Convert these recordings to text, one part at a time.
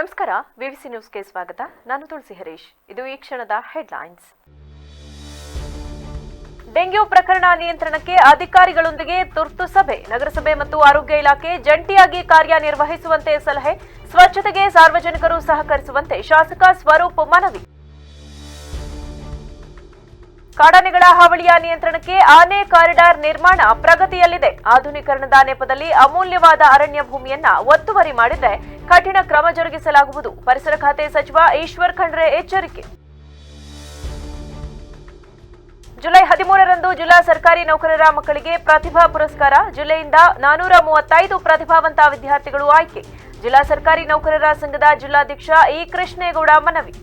ನಮಸ್ಕಾರ, ವಿವಿಸಿ ನ್ಯೂಸ್ಗೆ ಸ್ವಾಗತ. ನಾನು ತುಳಸಿ ಹರೀಶ್. ಇದು ಈ ಕ್ಷಣದ ಹೆಡ್ಲೈನ್ಸ್. ಡೆಂಗ್ಯೂ ಪ್ರಕರಣ ನಿಯಂತ್ರಣಕ್ಕೆ ಅಧಿಕಾರಿಗಳೊಂದಿಗೆ ತುರ್ತು ಸಭೆ. ನಗರಸಭೆ ಮತ್ತು ಆರೋಗ್ಯ ಇಲಾಖೆ ಜಂಟಿಯಾಗಿ ಕಾರ್ಯನಿರ್ವಹಿಸುವಂತೆ ಸಲಹೆ. ಸ್ವಚ್ಛತೆಗೆ ಸಾರ್ವಜನಿಕರು ಸಹಕರಿಸುವಂತೆ ಶಾಸಕ ಸ್ವರೂಪ್ ಮನವಿ. ಕಾಡಾನೆಗಳ ಹಾವಳಿಯ ನಿಯಂತ್ರಣಕ್ಕೆ ಆನೆ ಕಾರಿಡಾರ್ ನಿರ್ಮಾಣ ಪ್ರಗತಿಯಲ್ಲಿದೆ. ಆಧುನೀಕರಣದ ನೆಪದಲ್ಲಿ ಅಮೂಲ್ಯವಾದ ಅರಣ್ಯ ಭೂಮಿಯನ್ನ ಒತ್ತುವರಿ ಮಾಡಿದ್ರೆ ಕಠಿಣ ಕ್ರಮ ಜರುಗಿಸಲಾಗುವುದು. ಪರಿಸರ ಖಾತೆ ಸಚಿವ ಈಶ್ವರ್ ಖಂಡ್ರೆ ಎಚ್ಚರಿಕೆ. ಜುಲೈ 13ರಂದು ಜಿಲ್ಲಾ ಸರ್ಕಾರಿ ನೌಕರರ ಮಕ್ಕಳಿಗೆ ಪ್ರತಿಭಾ ಪುರಸ್ಕಾರ. ಜಿಲ್ಲೆಯಿಂದ 435 ಪ್ರತಿಭಾವಂತ ವಿದ್ಯಾರ್ಥಿಗಳು ಆಯ್ಕೆ. ಜಿಲ್ಲಾ ಸರ್ಕಾರಿ ನೌಕರರ ಸಂಘದ ಜಿಲ್ಲಾಧ್ಯಕ್ಷ ಇ ಕೃಷ್ಣೇಗೌಡ ಮನವಿ.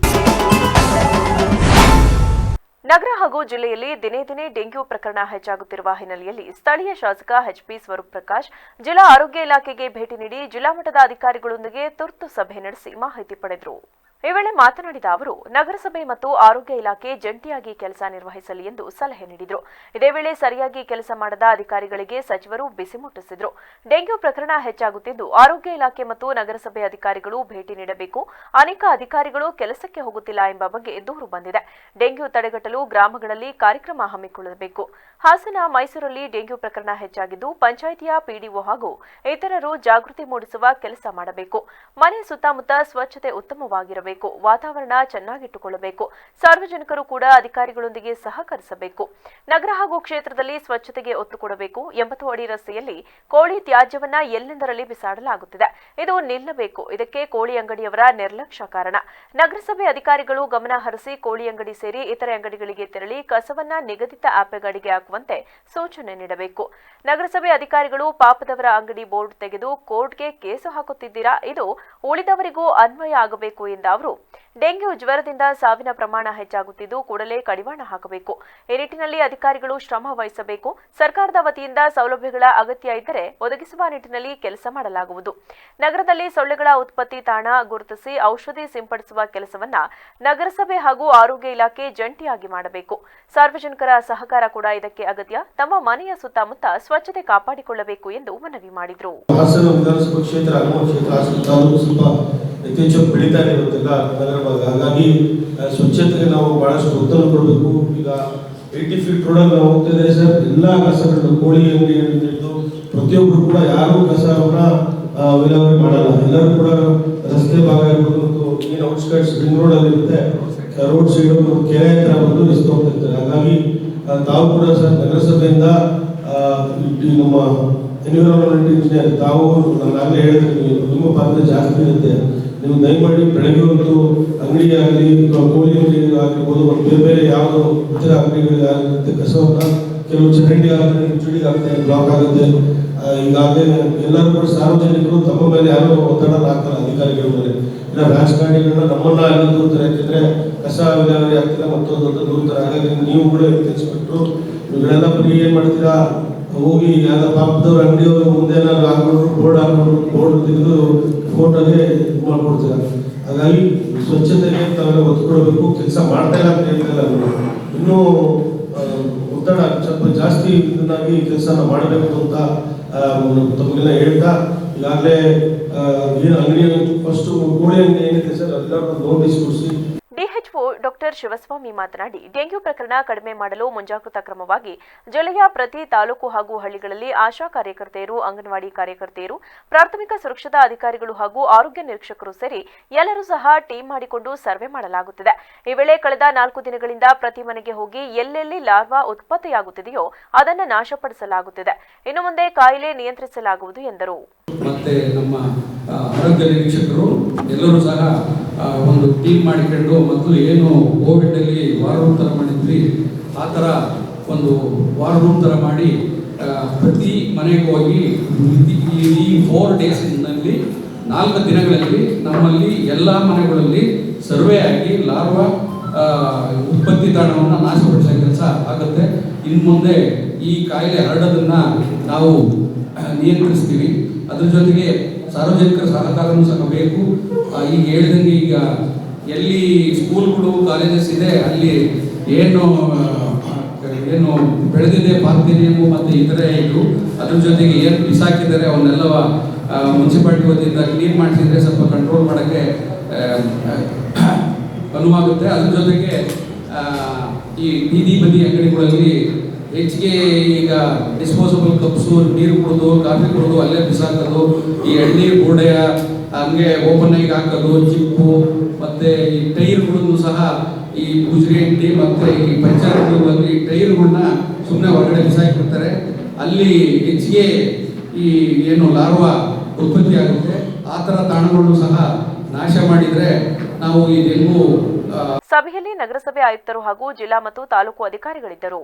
ನಗರ ಹಾಗೂ ಜಿಲ್ಲೆಯಲ್ಲಿ ದಿನೇ ದಿನೇ ಡೆಂಗ್ಯೂ ಪ್ರಕರಣ ಹೆಚ್ಚಾಗುತ್ತಿರುವ ಹಿನ್ನೆಲೆಯಲ್ಲಿ ಸ್ಥಳೀಯ ಶಾಸಕ ಎಚ್ಪಿ ಸ್ವರೂಪ್ ಪ್ರಕಾಶ್ ಜಿಲ್ಲಾ ಆರೋಗ್ಯ ಇಲಾಖೆಗೆ ಭೇಟಿ ನೀಡಿ ಜಿಲ್ಲಾ ಮಟ್ಟದ ಅಧಿಕಾರಿಗಳೊಂದಿಗೆ ತುರ್ತು ಸಭೆ ನಡೆಸಿ ಮಾಹಿತಿ ಪಡೆದರು. ಈ ವೇಳೆ ಮಾತನಾಡಿದ ಅವರು, ನಗರಸಭೆ ಮತ್ತು ಆರೋಗ್ಯ ಇಲಾಖೆ ಜಂಟಿಯಾಗಿ ಕೆಲಸ ನಿರ್ವಹಿಸಲಿ ಎಂದು ಸಲಹೆ ನೀಡಿದರು. ಇದೇ ವೇಳೆ ಸರಿಯಾಗಿ ಕೆಲಸ ಮಾಡದ ಅಧಿಕಾರಿಗಳಿಗೆ ಸಚಿವರು ಬಿಸಿ ಮುಟ್ಟಿಸಿದರು. ಡೆಂಗ್ಯೂ ಪ್ರಕರಣ ಹೆಚ್ಚಾಗುತ್ತಿದ್ದು ಆರೋಗ್ಯ ಇಲಾಖೆ ಮತ್ತು ನಗರಸಭೆ ಅಧಿಕಾರಿಗಳು ಭೇಟಿ ನೀಡಬೇಕು. ಅನೇಕ ಅಧಿಕಾರಿಗಳು ಕೆಲಸಕ್ಕೆ ಹೋಗುತ್ತಿಲ್ಲ ಎಂಬ ಬಗ್ಗೆ ದೂರು ಬಂದಿದೆ. ಡೆಂಗ್ಯೂ ತಡೆಗಟ್ಟಲು ಗ್ರಾಮಗಳಲ್ಲಿ ಕಾರ್ಯಕ್ರಮ ಹಮ್ಮಿಕೊಳ್ಳಬೇಕು. ಹಾಸನ, ಮೈಸೂರಲ್ಲಿ ಡೆಂಗ್ಯೂ ಪ್ರಕರಣ ಹೆಚ್ಚಾಗಿದ್ದು ಪಂಚಾಯಿತಿಯ ಪಿಡಿಒ ಹಾಗೂ ಇತರರು ಜಾಗೃತಿ ಮೂಡಿಸುವ ಕೆಲಸ ಮಾಡಬೇಕು. ಮನೆ ಸುತ್ತಮುತ್ತ ಸ್ವಚ್ಛತೆ ಉತ್ತಮವಾಗಿರಬೇಕು. ವಾತಾವರಣ ಚೆನ್ನಾಗಿಟ್ಟುಕೊಳ್ಳಬೇಕು. ಸಾರ್ವಜನಿಕರು ಕೂಡ ಅಧಿಕಾರಿಗಳೊಂದಿಗೆ ಸಹಕರಿಸಬೇಕು. ನಗರ ಹಾಗೂ ಕ್ಷೇತ್ರದಲ್ಲಿ ಸ್ವಚ್ಛತೆಗೆ ಒತ್ತು ಕೊಡಬೇಕು. 80 ಅಡಿ ರಸ್ತೆಯಲ್ಲಿ ಕೋಳಿ ತ್ಯಾಜ್ಯವನ್ನ ಎಲ್ಲೆಂದರಲ್ಲಿ ಬಿಸಾಡಲಾಗುತ್ತಿದೆ. ಇದು ನಿಲ್ಲಬೇಕು. ಇದಕ್ಕೆ ಕೋಳಿ ಅಂಗಡಿಯವರ ನಿರ್ಲಕ್ಷ್ಯ ಕಾರಣ. ನಗರಸಭೆ ಅಧಿಕಾರಿಗಳು ಗಮನ ಹರಿಸಿ ಕೋಳಿ ಅಂಗಡಿ ಸೇರಿ ಇತರೆ ಅಂಗಡಿಗಳಿಗೆ ತೆರಳಿ ಕಸವನ್ನ ನಿಗದಿತ ಆಪೆಗಾಡಿಗೆ ಹಾಕುವಂತೆ ಸೂಚನೆ ನೀಡಬೇಕು. ನಗರಸಭೆ ಅಧಿಕಾರಿಗಳು ಪಾಪದವರ ಅಂಗಡಿ ಬೋರ್ಡ್ ತೆಗೆದು ಕೋರ್ಟ್ಗೆ ಕೇಸು ಹಾಕುತ್ತಿದ್ದೀರಾ? ಇದು ಉಳಿದವರಿಗೂ ಅನ್ವಯ ಆಗಬೇಕು ಎಂದ ಅವರು, ಡೆಂಗ್ಯೂ ಜ್ವರದಿಂದ ಸಾವಿನ ಪ್ರಮಾಣ ಹೆಚ್ಚಾಗುತ್ತಿದ್ದು ಕೂಡಲೇ ಕಡಿವಾಣ ಹಾಕಬೇಕು. ಈ ನಿಟ್ಟಿನಲ್ಲಿ ಅಧಿಕಾರಿಗಳು ಶ್ರಮ ವಹಿಸಬೇಕು. ಸರ್ಕಾರದ ವತಿಯಿಂದ ಸೌಲಭ್ಯಗಳ ಅಗತ್ಯ ಇದ್ದರೆ ಒದಗಿಸುವ ನಿಟ್ಟಿನಲ್ಲಿ ಕೆಲಸ ಮಾಡಲಾಗುವುದು. ನಗರದಲ್ಲಿ ಸೊಳ್ಳೆಗಳ ಉತ್ಪತ್ತಿ ತಾಣ ಗುರುತಿಸಿ ಔಷಧಿ ಸಿಂಪಡಿಸುವ ಕೆಲಸವನ್ನ ನಗರಸಭೆ ಹಾಗೂ ಆರೋಗ್ಯ ಇಲಾಖೆ ಜಂಟಿಯಾಗಿ ಮಾಡಬೇಕು. ಸಾರ್ವಜನಿಕರ ಸಹಕಾರ ಕೂಡ ಇದಕ್ಕೆ ಅಗತ್ಯ. ತಮ್ಮ ಮನೆಯ ಸುತ್ತಮುತ್ತ ಸ್ವಚ್ಛತೆ ಕಾಪಾಡಿಕೊಳ್ಳಬೇಕು ಎಂದು ಮನವಿ ಮಾಡಿದರು. ಯಥೇಚ್ಛ ಬೆಳೀತಾ ಇರುತ್ತಲ್ಲ ನಗರ ಭಾಗ, ಹಾಗಾಗಿ ಸ್ವಚ್ಛತೆಗೆ ನಾವು ಬಹಳಷ್ಟು ಒತ್ತನ್ನು ಕೊಡಬೇಕು. ಈಗ 80 ಫೀಟ್ ರೋಡಲ್ಲಿ ನಾವು ಹೋಗ್ತಾ ಇದ್ದಾರೆ ಸರ್, ಎಲ್ಲ ಕಸಗಳು ಕೋಳಿ ಅಂಗಡಿ ಹಿಡಿದು ಪ್ರತಿಯೊಬ್ಬರು ಕೂಡ ಯಾರೂ ಕಸವನ್ನ ವಿಲೇವಾರಿ ಮಾಡಲ್ಲ. ಎಲ್ಲರೂ ಕೂಡ ರಸ್ತೆ ಭಾಗ ಇರ್ಬೋದು ಮತ್ತು ಏನು ಔಟ್ಸ್ಕರ್ಟ್ಸ್ ರಿಂಗ್ ರೋಡಲ್ಲಿ ಇರುತ್ತೆ, ರೋಡ್ ಸೈಡ್ ಮತ್ತು ಕೆರೆ ಹತ್ರ ಬಂದು ಎಸ್ದು ಹೋಗ್ತಿರ್ತಾರೆ. ಹಾಗಾಗಿ ತಾವು ಕೂಡ ಸರ್ ನಗರಸಭೆಯಿಂದ ನಮ್ಮ ಎನ್ವಿರಾನ್ಮೆಂಟ್ ಇಂಜಿನಿಯರ್ ತಾವು ನಾನಾಗಲೇ ಹೇಳಿದ್ರೆ ನಿಮ್ಮ ಪಾತ್ರ ಜಾಸ್ತಿ ಇರುತ್ತೆ. ನೀವು ದಯಮಾಡಿ ಬೆಳಗ್ಗೆ ಒಂದು ಅಂಗಡಿ ಆಗಲಿ ಕೋಳಿ ಅಂಗಡಿ ಆಗಿರ್ಬೋದು ಮತ್ತು ಬೇರೆ ಬೇರೆ ಯಾವುದೋ ಇತರ ಅಂಗಡಿಗಳಿಗೆ ಆಗಿರುತ್ತೆ ಕಸವನ್ನು ಕೆಲವು ಚರಂಡಿ ಆಗುತ್ತೆ, ಚುಡಿಗೆ ಆಗುತ್ತೆ, ಬ್ಲಾಕ್ ಆಗುತ್ತೆ. ಈಗಾಗಲೇ ಎಲ್ಲರೂ ಕೂಡ ಸಾರ್ವಜನಿಕರು ತಮ್ಮ ಮೇಲೆ ಯಾರೋ ಒತ್ತಡ ಹಾಕ್ತಾರೆ ಅಧಿಕಾರಿಗಳ ಮೇಲೆ. ಇಲ್ಲ ರಾಜಕಾರಣಿಗಳನ್ನ ನಮ್ಮನ್ನ ಅಲ್ಲಿ ದೂರ್ತಾರೆ, ಯಾಕೆಂದ್ರೆ ಕಸ ವಿಲೇವಾರಿ ಆಗ್ತಿಲ್ಲ ಮತ್ತೊಂದು ದೂರ್ತಾರೆ. ಹಾಗಾಗಿ ನೀವು ಕೂಡ ತಿಳಿಸ್ಬಿಟ್ರು ನೀವೆಲ್ಲ ಬರೀ ಏನ್ ಮಾಡ್ತೀರಾ, ಹೋಗಿ ಯಾವ್ದೋ ಪಾಪದವ್ರ ಅಂಗಡಿಯವರು ಮುಂದೆ ಏನಾದ್ರು ಹಾಕೊಂಡು ಬೋರ್ಡ್ ತೆಗೆದು ಫೋಟೋಗೆ ಮಾಡ್ಕೊಡ್ತೀರ. ಹಾಗಾಗಿ ಸ್ವಚ್ಛತೆಗೆ ತಾವೆಲ್ಲ ಒತ್ತು ಕೊಡಬೇಕು. ಕೆಲಸ ಮಾಡ್ತಾ ಇಲ್ಲ ಅಂತ ಹೇಳ್ತಾ ಇಲ್ಲ, ಇನ್ನೂ ಒತ್ತಡ ಸ್ವಲ್ಪ ಜಾಸ್ತಿ ಇದನ್ನಾಗಿ ಕೆಲಸನ ಮಾಡಬೇಕು ಅಂತ ತಮಗೆಲ್ಲ ಹೇಳ್ತಾ, ಈಗಾಗಲೇ ಏನು ಅಂಗಡಿ ಫಸ್ಟ್ ಕೋಳಿ ಅಂಗಡಿ ಏನಿದೆ ಸರ್ ಅದೆಲ್ಲ ನೋಟಿಸ್ ಕೊಡಿಸಿ. ಡಿಎಚ್ಒ ಡಾಕ್ಟರ್ ಶಿವಸ್ವಾಮಿ ಮಾತನಾಡಿ, ಡೆಂಗ್ಯೂ ಪ್ರಕರಣ ಕಡಿಮೆ ಮಾಡಲು ಮುಂಜಾಗ್ರತಾ ಕ್ರಮವಾಗಿ ಜಿಲ್ಲೆಯ ಪ್ರತಿ ತಾಲೂಕು ಹಾಗೂ ಹಳ್ಳಿಗಳಲ್ಲಿ ಆಶಾ ಕಾರ್ಯಕರ್ತೆಯರು, ಅಂಗನವಾಡಿ ಕಾರ್ಯಕರ್ತೆಯರು, ಪ್ರಾಥಮಿಕ ಸುರಕ್ಷತಾ ಅಧಿಕಾರಿಗಳು ಹಾಗೂ ಆರೋಗ್ಯ ನಿರೀಕ್ಷಕರು ಸೇರಿ ಎಲ್ಲರೂ ಸಹ ಟೀಮ್ ಮಾಡಿಕೊಂಡು ಸರ್ವೆ ಮಾಡಲಾಗುತ್ತಿದೆ. ಈ ವೇಳೆ ಕಳೆದ 4 ದಿನಗಳಿಂದ ಪ್ರತಿ ಮನೆಗೆ ಹೋಗಿ ಎಲ್ಲೆಲ್ಲಿ ಲಾರ್ವಾ ಉತ್ಪತ್ತಿಯಾಗುತ್ತಿದೆಯೋ ಅದನ್ನು ನಾಶಪಡಿಸಲಾಗುತ್ತಿದೆ. ಇನ್ನು ಮುಂದೆ ಕಾಯಿಲೆ ನಿಯಂತ್ರಿಸಲಾಗುವುದು ಎಂದರು. ಮತ್ತೆ ನಮ್ಮ ಆರೋಗ್ಯ ನಿರೀಕ್ಷಕರು ಎಲ್ಲರೂ ಸಹ ಒಂದು ಟೀಮ್ ಮಾಡಿಕೊಂಡು ಮೊದಲು ಏನು ಕೋವಿಡ್ ಅಲ್ಲಿ ವಾರ್ ರೂಮ್ ತರ ಮಾಡಿದ್ವಿ ಆ ತರ ಒಂದು ವಾರ್ ರೂಮ್ ತರ ಮಾಡಿ ಪ್ರತಿ ಮನೆಗೆ ಹೋಗಿ ಈ 4 ಡೇಸ್ನಲ್ಲಿ 4 ದಿನಗಳಲ್ಲಿ ನಮ್ಮಲ್ಲಿ ಎಲ್ಲ ಮನೆಗಳಲ್ಲಿ ಸರ್ವೆ ಆಗಿ ಲಾರ್ವಾ ಉತ್ಪತ್ತಿ ತಾಣವನ್ನು ನಾಶಪಡಿಸೋ ಕೆಲಸ ಆಗುತ್ತೆ. ಇನ್ನು ಮುಂದೆ ಈ ಕಾಯಿಲೆ ಹರಡೋದನ್ನ ನಾವು ನಿಯಂತ್ರಿಸ್ತೀವಿ. ಅದ್ರ ಜೊತೆಗೆ ಸಾರ್ವಜನಿಕರ ಸಹಕಾರನೂ ಸಹ ಬೇಕು. ಈಗ ಹೇಳಿದಂಗೆ ಈಗ ಎಲ್ಲಿ ಸ್ಕೂಲ್ಗಳು ಕಾಲೇಜಸ್ ಇದೆ ಅಲ್ಲಿ ಏನು ಬೆಳೆದಿದೆ ಪಾರ್ಥೇನಿಯಮು ಮತ್ತು ಇತರೆ ಇದು ಅದ್ರ ಜೊತೆಗೆ ಏನು ಬಿಸಾಕಿದ್ದಾರೆ ಅವನ್ನೆಲ್ಲ ಮುನ್ಸಿಪಾಲ್ಟಿ ವತಿಯಿಂದ ಕ್ಲೀನ್ ಮಾಡಿಸಿದ್ರೆ ಸ್ವಲ್ಪ ಕಂಟ್ರೋಲ್ ಮಾಡೋಕ್ಕೆ ಅನುವಾಗುತ್ತೆ. ಅದ್ರ ಜೊತೆಗೆ ಈ ಬೀದಿ ಬದಿ ಅಂಗಡಿಗಳಲ್ಲಿ ಹೆಚ್ಚಿಗೆ ಈಗ ಡಿಸ್ಪೋಸಬಲ್ ಕಪ್ಸು, ನೀರು ಕುಡಿದು ಕಾಫಿ ಕುಡಿದು ಅಲ್ಲೇ ಬಿಸಾಕೋದು, ಈ ಎಳ್ನೀರು ಗೋಡೆ ಹಂಗೆ ಓಪನ್ ಆಗಿ ಹಾಕೋದು, ಚಿಪ್ಪು ಮತ್ತು ಈ ಟೈರ್ಗಳನ್ನು ಸಹ ಈ ಗುಜರಿ ಅಂಗಡಿ ಮತ್ತು ಈ ಪಂಚಾಯತ್ಗಳಲ್ಲಿ ಟೈರ್ಗಳನ್ನ ಸುಮ್ಮನೆ ಹೊರಗಡೆ ಬಿಸಾಕಿರ್ತಾರೆ. ಅಲ್ಲಿ ಹೆಚ್ಚಿಗೆ ಈ ಏನು ಲಾರ್ವಾ ಉತ್ಪತ್ತಿ ಆಗುತ್ತೆ. ಆ ಥರ ತಾಣಗಳನ್ನು ಸಹ ನಾಶ ಮಾಡಿದರೆ ನಾವು ಈ ಡೆಂಗು. ಸಭೆಯಲ್ಲಿ ನಗರಸಭೆ ಆಯುಕ್ತರು ಹಾಗೂ ಜಿಲ್ಲಾ ಮತ್ತು ತಾಲೂಕು ಅಧಿಕಾರಿಗಳಿದ್ದರು.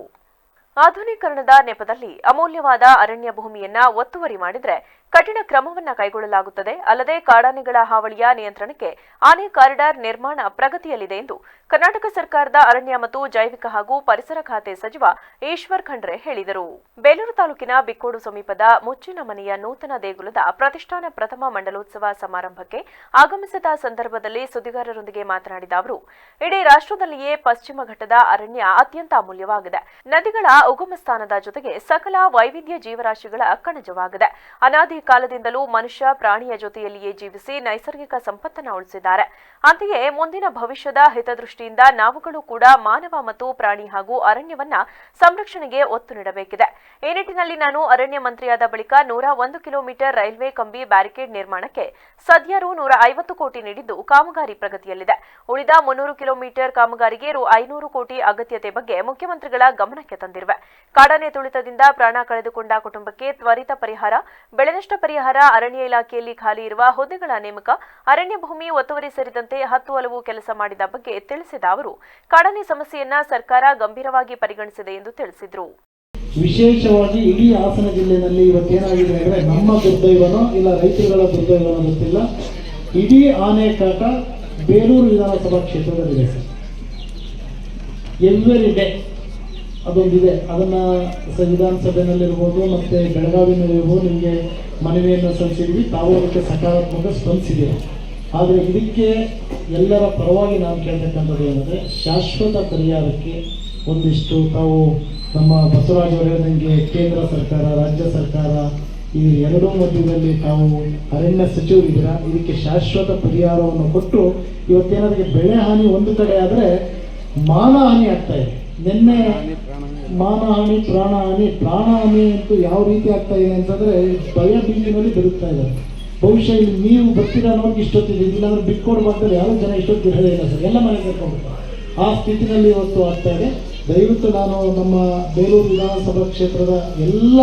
ಆಧುನೀಕರಣದ ನೆಪದಲ್ಲಿ ಅಮೂಲ್ಯವಾದ ಅರಣ್ಯ ಭೂಮಿಯನ್ನ ಒತ್ತುವರಿ ಮಾಡಿದರೆ ಕಠಿಣ ಕ್ರಮವನ್ನ ಕೈಗೊಳ್ಳಲಾಗುತ್ತದೆ. ಅಲ್ಲದೆ ಕಾಡಾನೆಗಳ ಹಾವಳಿಯ ನಿಯಂತ್ರಣಕ್ಕೆ ಆನೆ ಕಾರಿಡಾರ್ ನಿರ್ಮಾಣ ಪ್ರಗತಿಯಲ್ಲಿದೆ ಎಂದು ಕರ್ನಾಟಕ ಸರ್ಕಾರದ ಅರಣ್ಯ ಮತ್ತು ಜೈವಿಕ ಹಾಗೂ ಪರಿಸರ ಖಾತೆ ಸಚಿವ ಈಶ್ವರ್ ಖಂಡ್ರೆ ಹೇಳಿದರು. ಬೇಲೂರು ತಾಲೂಕಿನ ಬಿಕ್ಕೋಡು ಸಮೀಪದ ಮುಚ್ಚಿನ ಮನೆಯ ನೂತನ ದೇಗುಲದ ಪ್ರತಿಷ್ಠಾನ ಪ್ರಥಮ ಮಂಡಲೋತ್ಸವ ಸಮಾರಂಭಕ್ಕೆ ಆಗಮಿಸಿದ ಸಂದರ್ಭದಲ್ಲಿ ಸುದ್ದಿಗಾರರೊಂದಿಗೆ ಮಾತನಾಡಿದ ಅವರು, ಇಡೀ ರಾಷ್ಟ್ರದಲ್ಲಿಯೇ ಪಶ್ಚಿಮ ಘಟ್ಟದ ಅರಣ್ಯ ಅತ್ಯಂತ ಅಮೂಲ್ಯವಾಗಿದೆ. ನದಿಗಳ ಉಗಮ ಸ್ಥಾನದ ಜೊತೆಗೆ ಸಕಲ ವೈವಿಧ್ಯ ಜೀವರಾಶಿಗಳ ಕಣಜವಾಗಿದೆ. ಅನಾದಿ ಕಾಲದಿಂದಲೂ ಮನುಷ್ಯ ಪ್ರಾಣಿಯ ಜೊತೆಯಲ್ಲಿಯೇ ಜೀವಿಸಿ ನೈಸರ್ಗಿಕ ಸಂಪತ್ತನ್ನು ಉಳಿಸಿದ್ದಾರೆ. ಅಂತೆಯೇ ಮುಂದಿನ ಭವಿಷ್ಯದ ಹಿತದೃಷ್ಟಿಯಿಂದ ನಾವುಗಳು ಕೂಡ ಮಾನವ ಮತ್ತು ಪ್ರಾಣಿ ಹಾಗೂ ಅರಣ್ಯವನ್ನ ಸಂರಕ್ಷಣೆಗೆ ಒತ್ತು ನೀಡಬೇಕಿದೆ. ಈ ನಿಟ್ಟಿನಲ್ಲಿ ನಾನು ಅರಣ್ಯ ಮಂತ್ರಿಯಾದ ಬಳಿಕ 101 ಕಿಲೋಮೀಟರ್ ರೈಲ್ವೆ ಕಂಬಿ ಬ್ಯಾರಿಕೇಡ್ ನಿರ್ಮಾಣಕ್ಕೆ ಸದ್ಯ ರು 150 ಕೋಟಿ ನೀಡಿದ್ದು ಕಾಮಗಾರಿ ಪ್ರಗತಿಯಲ್ಲಿದೆ. ಉಳಿದ 300 ಕಿಲೋಮೀಟರ್ ಕಾಮಗಾರಿಗೆ ರು 500 ಕೋಟಿ ಅಗತ್ಯತೆ ಬಗ್ಗೆ ಮುಖ್ಯಮಂತ್ರಿಗಳ ಗಮನಕ್ಕೆ ತಂದಿರುವೆ. ಕಾಡಾನೆ ತುಳಿತದಿಂದ ಪ್ರಾಣ ಕಳೆದುಕೊಂಡ ಕುಟುಂಬಕ್ಕೆ ತ್ವರಿತ ಪರಿಹಾರ, ಬೆಳೆನಷ್ಟ ಪರಿಹಾರ, ಅರಣ್ಯ ಇಲಾಖೆಯಲ್ಲಿ ಖಾಲಿ ಇರುವ ಹುದ್ದೆಗಳ ನೇಮಕ, ಅರಣ್ಯ ಭೂಮಿ ಒತ್ತುವರಿ ಸೇರಿದಂತೆ 10 ಹಲವು ಕೆಲಸ ಮಾಡಿದ ಬಗ್ಗೆ ತಿಳಿಸಿದ ಅವರು, ಕಾಡಾನೆ ಸಮಸ್ಯೆಯನ್ನ ಸರ್ಕಾರ ಗಂಭೀರವಾಗಿ ಪರಿಗಣಿಸಿದೆ ಎಂದು ತಿಳಿಸಿದರು. ವಿಶೇಷವಾಗಿ ಇಡೀ ಹಾಸನ ಜಿಲ್ಲೆಯಲ್ಲಿ ಇವತ್ತೇನಾಗಿದೆ ಅಂದರೆ, ನಮ್ಮ ದುರ್ದೈವನೋ ಇಲ್ಲ ರೈತರುಗಳ ದುರ್ದೈವನೋ ಗೊತ್ತಿಲ್ಲ, ಇಡೀ ಆನೆ ಕಾಟ ಬೇಲೂರು ವಿಧಾನಸಭಾ ಕ್ಷೇತ್ರದಲ್ಲಿದೆ ಸರ್. ಎವ್ರಿ ಡೇ ಅದೊಂದಿದೆ. ಅದನ್ನು ವಿಧಾನಸಭೆಯಲ್ಲಿರ್ಬೋದು ಮತ್ತು ಬೆಳಗಾವಿನಲ್ಲಿರ್ಬೋದು ನಿಮಗೆ ಮನವಿಯನ್ನು ಸಲ್ಲಿಸಿದ್ವಿ. ತಾವು ಅದಕ್ಕೆ ಸಕಾರಾತ್ಮಕ ಸ್ಪಂದಿಸಿದ್ದೀವಿ. ಆದರೆ ಇದಕ್ಕೆ ಎಲ್ಲರ ಪರವಾಗಿ ನಾನು ಕೇಳ್ತಕ್ಕಂಥದ್ದು ಏನಂದರೆ, ಶಾಶ್ವತ ಪರಿಹಾರಕ್ಕೆ ಒಂದಿಷ್ಟು ತಾವು ನಮ್ಮ ಬಸವರಾಜ್ ಅವರು ಹೇಳಿದಂಗೆ ಕೇಂದ್ರ ಸರ್ಕಾರ, ರಾಜ್ಯ ಸರ್ಕಾರ ಈ ಎರಡೂ ಮಧ್ಯದಲ್ಲಿ ತಾವು ಅರಣ್ಯ ಸಚಿವರಿದ್ದೀರಾ, ಇದಕ್ಕೆ ಶಾಶ್ವತ ಪರಿಹಾರವನ್ನು ಕೊಟ್ಟು ಇವತ್ತೇನಾದ್ರಿಗೆ ಬೆಳೆ ಹಾನಿ ಒಂದು ಕಡೆ ಆದರೆ ಮಾನಹಾನಿ ಆಗ್ತಾ ಇದೆ. ನಿನ್ನೆ ಮಾನಹಾನಿ, ಪ್ರಾಣಹಾನಿ ಅಂತೂ ಯಾವ ರೀತಿ ಆಗ್ತಾ ಇದೆ ಅಂತಂದರೆ ಭಯ ಭೀತಿನಲ್ಲಿ ಬದುಕ್ತಾ ಇದ್ದಾರೆ. ಬಹುಶಃ ಇಲ್ಲಿ ನೀವು ಬರ್ತೀರಾ ಅನ್ನೋದು ಇಷ್ಟೊತ್ತಿದೆ, ಇಲ್ಲಾಂದ್ರೆ ಬಿಕ್ಕೋಡು ಭಾಗದಲ್ಲಿ ಯಾರೂ ಜನ ಇಷ್ಟೊತ್ತಿರೋದೇ ಇಲ್ಲ ಸರ್, ಎಲ್ಲ ಮನೆ ಕರ್ಕೊಂಡ್ಬಿಟ್ಟು ಆ ಸ್ಥಿತಿನಲ್ಲಿ ಇವತ್ತು ಆಗ್ತಾ ಇದೆ. ದಯವಿಟ್ಟು ನಾನು ನಮ್ಮ ಬೇಲೂರು ವಿಧಾನಸಭಾ ಕ್ಷೇತ್ರದ ಎಲ್ಲ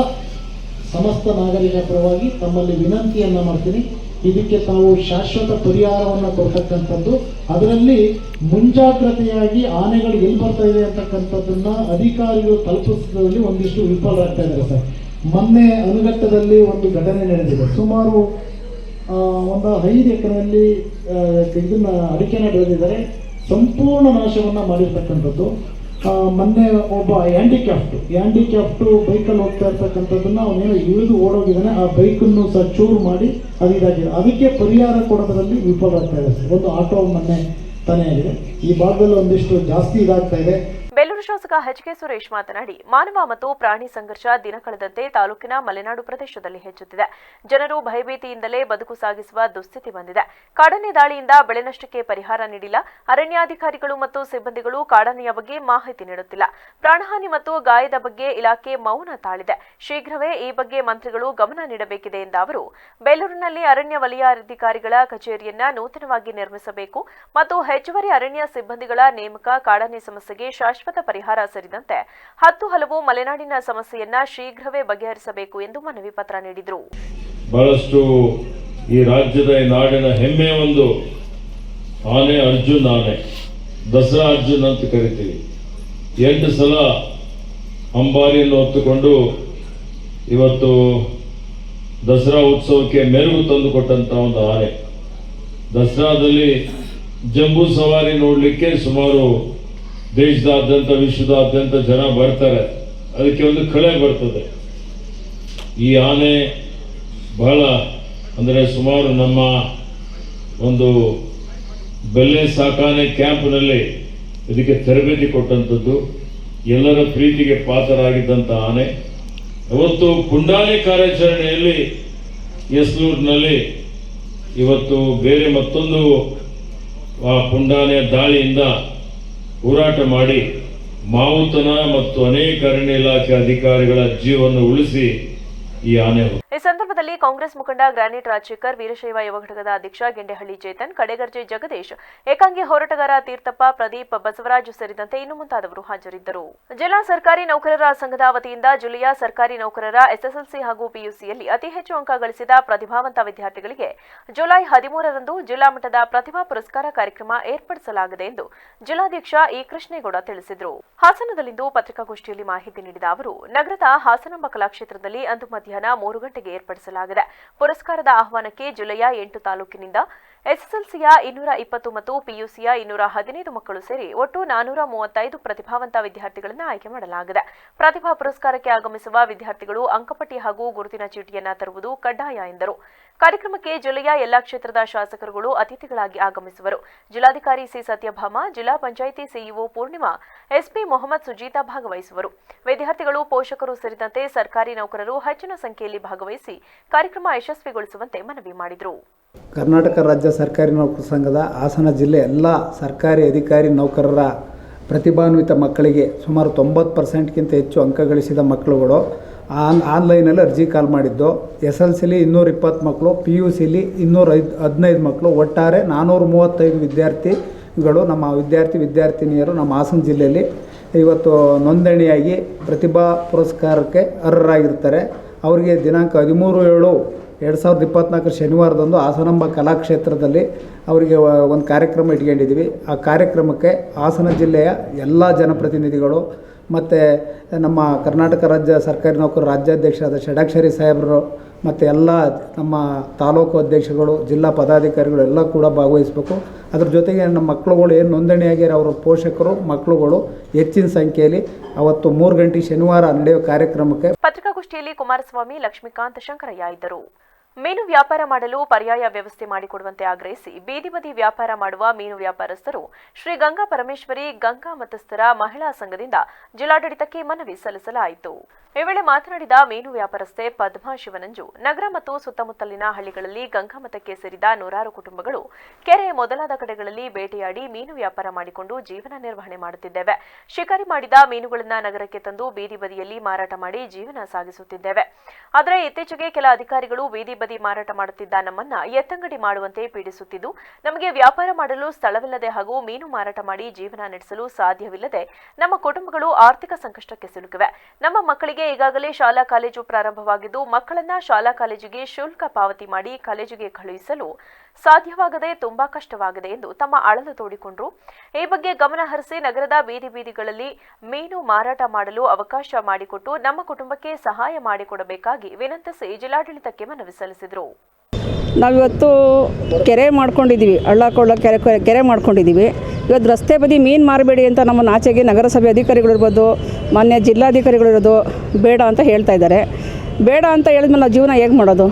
ಸಮಸ್ತ ನಾಗರಿಕರ ಪರವಾಗಿ ತಮ್ಮಲ್ಲಿ ವಿನಂತಿಯನ್ನು ಮಾಡ್ತೀನಿ. ಇದಕ್ಕೆ ತಾವು ಶಾಶ್ವತ ಪರಿಹಾರವನ್ನು ಕೊಡ್ತಕ್ಕಂಥದ್ದು, ಅದರಲ್ಲಿ ಮುಂಜಾಗ್ರತೆಯಾಗಿ ಆನೆಗಳು ಎಲ್ಲಿ ಬರ್ತಾ ಇದೆ ಅಂತಕ್ಕಂಥದ್ದನ್ನು ಅಧಿಕಾರಿಗಳು ತಲುಪಿಸೋದ್ರಲ್ಲಿ ಒಂದಿಷ್ಟು ವಿಫಲರಾಗ್ತಾ ಇದ್ದಾರೆ ಸರ್. ಮೊನ್ನೆ ಅನುಘಟ್ಟದಲ್ಲಿ ಒಂದು ಘಟನೆ ನಡೆದಿದೆ. ಸುಮಾರು ಒಂದು 5 ಎಕರೆಯಲ್ಲಿ ಇದನ್ನು ಅಡಿಕೆನ ಬೆಳೆದಿದ್ದಾರೆ, ಸಂಪೂರ್ಣ ನಾಶವನ್ನು ಮಾಡಿರ್ತಕ್ಕಂಥದ್ದು. ಮೊನ್ನೆ ಒಬ್ಬ ಹ್ಯಾಂಡಿಕ್ಯಾಫ್ಟು ಬೈಕಲ್ಲಿ ಹೋಗ್ತಾ ಇರ್ತಕ್ಕಂಥದ್ದನ್ನು ಅವನೇನೋ ಇಳಿದು ಓಡೋಗಿದ್ದಾನೆ. ಆ ಬೈಕನ್ನು ಸಹ ಚೂರು ಮಾಡಿ ಅದಿದಾಗಿದೆ. ಅದಕ್ಕೆ ಪರಿಹಾರ ಕೊಡೋದ್ರಲ್ಲಿ ವಿಫಲರಾಗ್ತಾ ಇದೆ. ಒಂದು ಆಟೋ ಮೊನ್ನೆ ತಾನೇ ಆಗಿದೆ. ಈ ಭಾಗದಲ್ಲಿ ಒಂದಿಷ್ಟು ಜಾಸ್ತಿ ಇದಾಗ್ತಾ ಇದೆ. ಬೇಲೂರು ಶಾಸಕ ಎಚ್.ಕೆ. ಸುರೇಶ್ ಮಾತನಾಡಿ, ಮಾನವ ಮತ್ತು ಪ್ರಾಣಿ ಸಂಘರ್ಷ ದಿನ ಕಳೆದಂತೆ ತಾಲೂಕಿನ ಮಲೆನಾಡು ಪ್ರದೇಶದಲ್ಲಿ ಹೆಚ್ಚುತ್ತಿದೆ. ಜನರು ಭಯಭೀತಿಯಿಂದಲೇ ಬದುಕು ಸಾಗಿಸುವ ದುಸ್ಥಿತಿ ಬಂದಿದೆ. ಕಾಡಾನೆ ದಾಳಿಯಿಂದ ಬೆಳೆ ನಷ್ಟಕ್ಕೆ ಪರಿಹಾರ ನೀಡಿಲ್ಲ. ಅರಣ್ಯಾಧಿಕಾರಿಗಳು ಮತ್ತು ಸಿಬ್ಬಂದಿಗಳು ಕಾಡಾನೆಯ ಬಗ್ಗೆ ಮಾಹಿತಿ ನೀಡುತ್ತಿಲ್ಲ. ಪ್ರಾಣಹಾನಿ ಮತ್ತು ಗಾಯದ ಬಗ್ಗೆ ಇಲಾಖೆ ಮೌನ ತಾಳಿದೆ. ಶೀಘ್ರವೇ ಈ ಬಗ್ಗೆ ಮಂತ್ರಿಗಳು ಗಮನ ನೀಡಬೇಕಿದೆ ಎಂದ ಅವರು, ಬೇಲೂರಿನಲ್ಲಿ ಅರಣ್ಯ ವಲಯಾಧಿಕಾರಿಗಳ ಕಚೇರಿಯನ್ನ ನೂತನವಾಗಿ ನಿರ್ಮಿಸಬೇಕು ಮತ್ತು ಹೆಚ್ಚುವರಿ ಅರಣ್ಯ ಸಿಬ್ಬಂದಿಗಳ ನೇಮಕ, ಕಾಡಾನೆ ಸಮಸ್ಯೆಗೆ ಶಾಶ್ವತ ಪರಿಹಾರ ಸೇರಿದಂತೆ 10 ಹಲವು ಮಲೆನಾಡಿನ ಸಮಸ್ಯೆಯನ್ನ ಶೀಘ್ರವೇ ಬಗೆಹರಿಸಬೇಕು ಎಂದು ಮನವಿ ಪತ್ರ ನೀಡಿದರು. ಬಹಳಷ್ಟು ಈ ರಾಜ್ಯದ ನಾಡಿನ ಹೆಮ್ಮೆಯ ಒಂದು ಆನೆ ಅರ್ಜುನ್ ಆನೆ, ದಸರಾ ಅರ್ಜುನ್ ಅಂತ ಕರಿತೀವಿ. 8 ಸಲ ಅಂಬಾರಿಯನ್ನು ಹೊತ್ತುಕೊಂಡು ಇವತ್ತು ದಸರಾ ಉತ್ಸವಕ್ಕೆ ಮೆರುಗು ತಂದು ಕೊಟ್ಟಂತ ಒಂದು ಆನೆ. ದಸರಾದಲ್ಲಿ ಜಂಬೂ ಸವಾರಿ ನೋಡಲಿಕ್ಕೆ ಸುಮಾರು ದೇಶದಾದ್ಯಂತ ವಿಶ್ವದಾದ್ಯಂತ ಜನ ಬರ್ತಾರೆ. ಅದಕ್ಕೆ ಒಂದು ಕಳೆ ಬರ್ತದೆ. ಈ ಆನೆ ಬಹಳ ಅಂದರೆ ಸುಮಾರು ನಮ್ಮ ಒಂದು ಬೆಲೆ ಸಾಕಾಣೆ ಕ್ಯಾಂಪ್ನಲ್ಲಿ ಇದಕ್ಕೆ ತರಬೇತಿ ಕೊಟ್ಟಂಥದ್ದು, ಎಲ್ಲರ ಪ್ರೀತಿಗೆ ಪಾತ್ರರಾಗಿದ್ದಂಥ ಆನೆ. ಅವತ್ತು ಪುಂಡಾನೆ ಕಾರ್ಯಾಚರಣೆಯಲ್ಲಿ ಯಸ್ಲೂರಿನಲ್ಲಿ ಇವತ್ತು ಬೇರೆ ಮತ್ತೊಂದು ಪುಂಡಾನೆಯ ದಾಳಿಯಿಂದ ಹೋರಾಟ ಮಾಡಿ ಮಾವುತನ ಮತ್ತು ಅನೇಕ ಅರಣ್ಯ ಇಲಾಖೆ ಅಧಿಕಾರಿಗಳ ಜೀವವನ್ನು ಉಳಿಸಿ ಈ ಆನೆ. ಈ ಸಂದರ್ಭದಲ್ಲಿ ಕಾಂಗ್ರೆಸ್ ಮುಖಂಡ ಗ್ರಾನಿಟ್ ರಾಜಶೇಖರ್, ವೀರಶೈವ ಯುವ ಘಟಕದ ಅಧ್ಯಕ್ಷ ಗೆಂಡೆಹಳ್ಳಿ ಚೇತನ್, ಕಡೆಗರ್ಜೆ ಜಗದೀಶ್, ಏಕಾಂಗಿ ಹೋರಾಟಗಾರ ತೀರ್ಥಪ್ಪ, ಪ್ರದೀಪ್, ಬಸವರಾಜ್ ಸೇರಿದಂತೆ ಇನ್ನು ಮುಂತಾದವರು ಹಾಜರಿದ್ದರು. ಜಿಲ್ಲಾ ಸರ್ಕಾರಿ ನೌಕರರ ಸಂಘದ ವತಿಯಿಂದ ಜಿಲ್ಲೆಯ ಸರ್ಕಾರಿ ನೌಕರರ ಎಸ್ಎಸ್ಎಲ್ಸಿ ಹಾಗೂ ಪಿಯುಸಿಯಲ್ಲಿ ಅತಿ ಹೆಚ್ಚು ಅಂಕ ಗಳಿಸಿದ ಪ್ರತಿಭಾವಂತ ವಿದ್ಯಾರ್ಥಿಗಳಿಗೆ ಜುಲೈ 13ರಂದು ಜಿಲ್ಲಾ ಮಟ್ಟದ ಪ್ರತಿಭಾ ಪುರಸ್ಕಾರ ಕಾರ್ಯಕ್ರಮ ಏರ್ಪಡಿಸಲಾಗಿದೆ ಎಂದು ಜಿಲ್ಲಾಧ್ಯಕ್ಷ ಇ ಕೃಷ್ಣೇಗೌಡ ತಿಳಿಸಿದರು. ಹಾಸನದಲ್ಲಿಂದು ಪತ್ರಿಕಾಗೋಷ್ಠಿಯಲ್ಲಿ ಮಾಹಿತಿ ನೀಡಿದ ಅವರು, ನಗರದ ಹಾಸನಾಂಬ ಕಲಾಕ್ಷೇತ್ರದಲ್ಲಿ ಅಂದು ಮಧ್ಯಾಹ್ನ 3 ಗಂಟೆಗೆ ಏರ್ಪಡಿಸಲಾಗಿದೆ. ಪುರಸ್ಕಾರದ ಆಹ್ವಾನಕ್ಕೆ ಜಿಲ್ಲೆಯ 8 ತಾಲೂಕಿನಿಂದ ಎಸ್ಎಸ್ಎಲ್ಸಿಯ 220 ಮತ್ತು ಪಿಯುಸಿಯ 215 ಮಕ್ಕಳು ಸೇರಿ ಒಟ್ಟು 435 ಪ್ರತಿಭಾವಂತ ವಿದ್ಯಾರ್ಥಿಗಳನ್ನು ಆಯ್ಕೆ ಮಾಡಲಾಗಿದೆ. ಪ್ರತಿಭಾ ಪುರಸ್ಕಾರಕ್ಕೆ ಆಗಮಿಸುವ ವಿದ್ಯಾರ್ಥಿಗಳು ಅಂಕಪಟ್ಟಿ ಹಾಗೂ ಗುರುತಿನ ಚೀಟಿಯನ್ನು ತರುವುದು ಕಡ್ಡಾಯ ಎಂದರು. ಕಾರ್ಯಕ್ರಮಕ್ಕೆ ಜಿಲ್ಲೆಯ ಎಲ್ಲಾ ಕ್ಷೇತ್ರದ ಶಾಸಕರುಗಳು ಅತಿಥಿಗಳಾಗಿ ಆಗಮಿಸುವರು. ಜಿಲ್ಲಾಧಿಕಾರಿ ಸಿ ಸತ್ಯಭಾಮ, ಜಿಲ್ಲಾ ಪಂಚಾಯಿತಿ ಸಿಇಒ ಪೂರ್ಣಿಮಾ, ಎಸ್ಪಿ ಮೊಹಮ್ಮದ್ ಸುಜೀತಾ ಭಾಗವಹಿಸುವರು. ವಿದ್ಯಾರ್ಥಿಗಳು, ಪೋಷಕರು ಸೇರಿದಂತೆ ಸರ್ಕಾರಿ ನೌಕರರು ಹೆಚ್ಚಿನ ಸಂಖ್ಯೆಯಲ್ಲಿ ಭಾಗವಹಿಸಿ ಕಾರ್ಯಕ್ರಮ ಯಶಸ್ವಿಗೊಳಿಸುವಂತೆ ಮನವಿ ಮಾಡಿದರು. ಕರ್ನಾಟಕ ರಾಜ್ಯ ಸರ್ಕಾರಿ ನೌಕರ ಸಂಘದ ಹಾಸನ ಜಿಲ್ಲೆ ಎಲ್ಲ ಸರ್ಕಾರಿ ಅಧಿಕಾರಿ ನೌಕರರ ಪ್ರತಿಭಾನ್ವಿತ ಮಕ್ಕಳಿಗೆ ಸುಮಾರು 90%ಗಿಂತ ಹೆಚ್ಚು ಅಂಕ ಗಳಿಸಿದ ಮಕ್ಕಳುಗಳು ಆನ್ಲೈನಲ್ಲಿ ಅರ್ಜಿ ಕಾಲ್ ಮಾಡಿದ್ದು. SLCಲಿ 220 ಮಕ್ಕಳು, PUCಲಿ 215 ಮಕ್ಕಳು, ಒಟ್ಟಾರೆ 435 ವಿದ್ಯಾರ್ಥಿಗಳು, ನಮ್ಮ ವಿದ್ಯಾರ್ಥಿನಿಯರು ನಮ್ಮ ಹಾಸನ ಜಿಲ್ಲೆಯಲ್ಲಿ ಇವತ್ತು ನೋಂದಣಿಯಾಗಿ ಪ್ರತಿಭಾ ಪುರಸ್ಕಾರಕ್ಕೆ ಅರ್ಹರಾಗಿರ್ತಾರೆ. ಅವರಿಗೆ ದಿನಾಂಕ 13/7/2024 ಶನಿವಾರದಂದು ಹಾಸನಾಂಬ ಕಲಾಕ್ಷೇತ್ರದಲ್ಲಿ ಅವರಿಗೆ ಒಂದು ಕಾರ್ಯಕ್ರಮ ಇಟ್ಕೊಂಡಿದ್ದೀವಿ. ಆ ಕಾರ್ಯಕ್ರಮಕ್ಕೆ ಹಾಸನ ಜಿಲ್ಲೆಯ ಎಲ್ಲ ಜನಪ್ರತಿನಿಧಿಗಳು ಮತ್ತು ನಮ್ಮ ಕರ್ನಾಟಕ ರಾಜ್ಯ ಸರ್ಕಾರಿ ನೌಕರರ ರಾಜ್ಯಾಧ್ಯಕ್ಷರಾದ ಷಡಾಕ್ಷರಿ ಸಾಹೇಬರು ಮತ್ತು ಎಲ್ಲ ನಮ್ಮ ತಾಲೂಕು ಅಧ್ಯಕ್ಷಗಳು, ಜಿಲ್ಲಾ ಪದಾಧಿಕಾರಿಗಳು ಎಲ್ಲ ಕೂಡ ಭಾಗವಹಿಸಬೇಕು. ಅದ್ರ ಜೊತೆಗೆ ನಮ್ಮ ಮಕ್ಕಳುಗಳು ಏನು ನೋಂದಣಿಯಾಗಿರೋ ಅವರ ಪೋಷಕರು, ಮಕ್ಕಳುಗಳು ಹೆಚ್ಚಿನ ಸಂಖ್ಯೆಯಲ್ಲಿ ಅವತ್ತು 3 ಗಂಟೆ ಶನಿವಾರ ನಡೆಯುವ ಕಾರ್ಯಕ್ರಮಕ್ಕೆ. ಪತ್ರಿಕಾಗೋಷ್ಠಿಯಲ್ಲಿ ಕುಮಾರಸ್ವಾಮಿ, ಲಕ್ಷ್ಮೀಕಾಂತ್, ಶಂಕರಯ್ಯ ಇದ್ದರು. ಮೀನು ವ್ಯಾಪಾರ ಮಾಡಲು ಪರ್ಯಾಯ ವ್ಯವಸ್ಥೆ ಮಾಡಿಕೊಡುವಂತೆ ಆಗ್ರಹಿಸಿ ಬೀದಿ ಬದಿ ವ್ಯಾಪಾರ ಮಾಡುವ ಮೀನು ವ್ಯಾಪಾರಸ್ಥರು ಶ್ರೀ ಗಂಗಾ ಪರಮೇಶ್ವರಿ ಗಂಗಾ ಮತಸ್ಥರ ಮಹಿಳಾ ಸಂಘದಿಂದ ಜಿಲ್ಲಾಡಳಿತಕ್ಕೆ ಮನವಿ ಸಲ್ಲಿಸಲಾಯಿತು. ಈ ವೇಳೆ ಮಾತನಾಡಿದ ಮೀನು ವ್ಯಾಪಾರಸ್ಥೆ ಪದ್ಮಾ ಶಿವನಂಜು, ನಗರ ಮತ್ತು ಸುತ್ತಮುತ್ತಲಿನ ಹಳ್ಳಿಗಳಲ್ಲಿ ಗಂಗಾ ಮತಕ್ಕೆ ಸೇರಿದ 100 ಕುಟುಂಬಗಳು ಕೆರೆ ಮೊದಲಾದ ಕಡೆಗಳಲ್ಲಿ ಬೇಟೆಯಾಡಿ ಮೀನು ವ್ಯಾಪಾರ ಮಾಡಿಕೊಂಡು ಜೀವನ ನಿರ್ವಹಣೆ ಮಾಡುತ್ತಿದ್ದೇವೆ. ಶಿಕಾರಿ ಮಾಡಿದ ಮೀನುಗಳನ್ನು ನಗರಕ್ಕೆ ತಂದು ಬೀದಿ ಬದಿಯಲ್ಲಿ ಮಾರಾಟ ಮಾಡಿ ಜೀವನ ಸಾಗಿಸುತ್ತಿದ್ದೇವೆ. ಆದರೆ ಇತ್ತೀಚೆಗೆ ಕೆಲ ಅಧಿಕಾರಿಗಳು ಬೀದಿ ಬದಿ ಮಾರಾಟ ಮಾಡುತ್ತಿದ್ದ ನಮ್ಮನ್ನ ಎತ್ತಂಗಡಿ ಮಾಡುವಂತೆ ಪೀಡಿಸುತ್ತಿದ್ದು, ನಮಗೆ ವ್ಯಾಪಾರ ಮಾಡಲು ಸ್ಥಳವಿಲ್ಲದೆ ಹಾಗೂ ಮೀನು ಮಾರಾಟ ಮಾಡಿ ಜೀವನ ನಡೆಸಲು ಸಾಧ್ಯವಿಲ್ಲದೆ ನಮ್ಮ ಕುಟುಂಬಗಳು ಆರ್ಥಿಕ ಸಂಕಷ್ಟಕ್ಕೆ ಸಿಲುಕಿವೆ. ನಮ್ಮ ಮಕ್ಕಳಿಗೆ ಈಗಾಗಲೇ ಶಾಲಾ ಕಾಲೇಜು ಪ್ರಾರಂಭವಾಗಿದ್ದು, ಮಕ್ಕಳನ್ನ ಶಾಲಾ ಕಾಲೇಜಿಗೆ ಶುಲ್ಕ ಪಾವತಿ ಮಾಡಿ ಕಾಲೇಜಿಗೆ ಕಳುಹಿಸಲು ಸಾಧ್ಯವಾಗದೆ ತುಂಬಾ ಕಷ್ಟವಾಗಿದೆ ಎಂದು ತಮ್ಮ ಅಳಲು ತೋಡಿಕೊಂಡರು. ಈ ಬಗ್ಗೆ ಗಮನ ಹರಿಸಿ ನಗರದ ಬೀದಿಗಳಲ್ಲಿ ಮೀನು ಮಾರಾಟ ಮಾಡಲು ಅವಕಾಶ ಮಾಡಿಕೊಟ್ಟು ನಮ್ಮ ಕುಟುಂಬಕ್ಕೆ ಸಹಾಯ ಮಾಡಿಕೊಡಬೇಕಾಗಿ ವಿನಂತಿಸಿ ಜಿಲ್ಲಾಡಳಿತಕ್ಕೆ ಮನವಿ ಸಲ್ಲಿಸಿದರು. ನಾವಿವತ್ತು ಕೆರೆ ಮಾಡ್ಕೊಂಡಿದ್ದೀವಿ, ಹಳ್ಳ ಕೆರೆ ಮಾಡ್ಕೊಂಡಿದ್ದೀವಿ. ಇವತ್ತು ರಸ್ತೆ ಬದಿ ಮೀನು ಮಾರಬೇಡಿ ಅಂತ ನಮ್ಮನ್ನು ಆಚೆಗೆ ನಗರಸಭೆ ಅಧಿಕಾರಿಗಳಿರ್ಬೋದು, ಮಾನ್ಯ ಜಿಲ್ಲಾಧಿಕಾರಿಗಳಿರೋದು ಬೇಡ ಅಂತ ಹೇಳ್ತಾ ಇದ್ದಾರೆ. ಬೇಡ ಅಂತ ಹೇಳಿದ್ಮೇಲೆ ನಾವು ಜೀವನ ಹೇಗೆ ಮಾಡೋದು?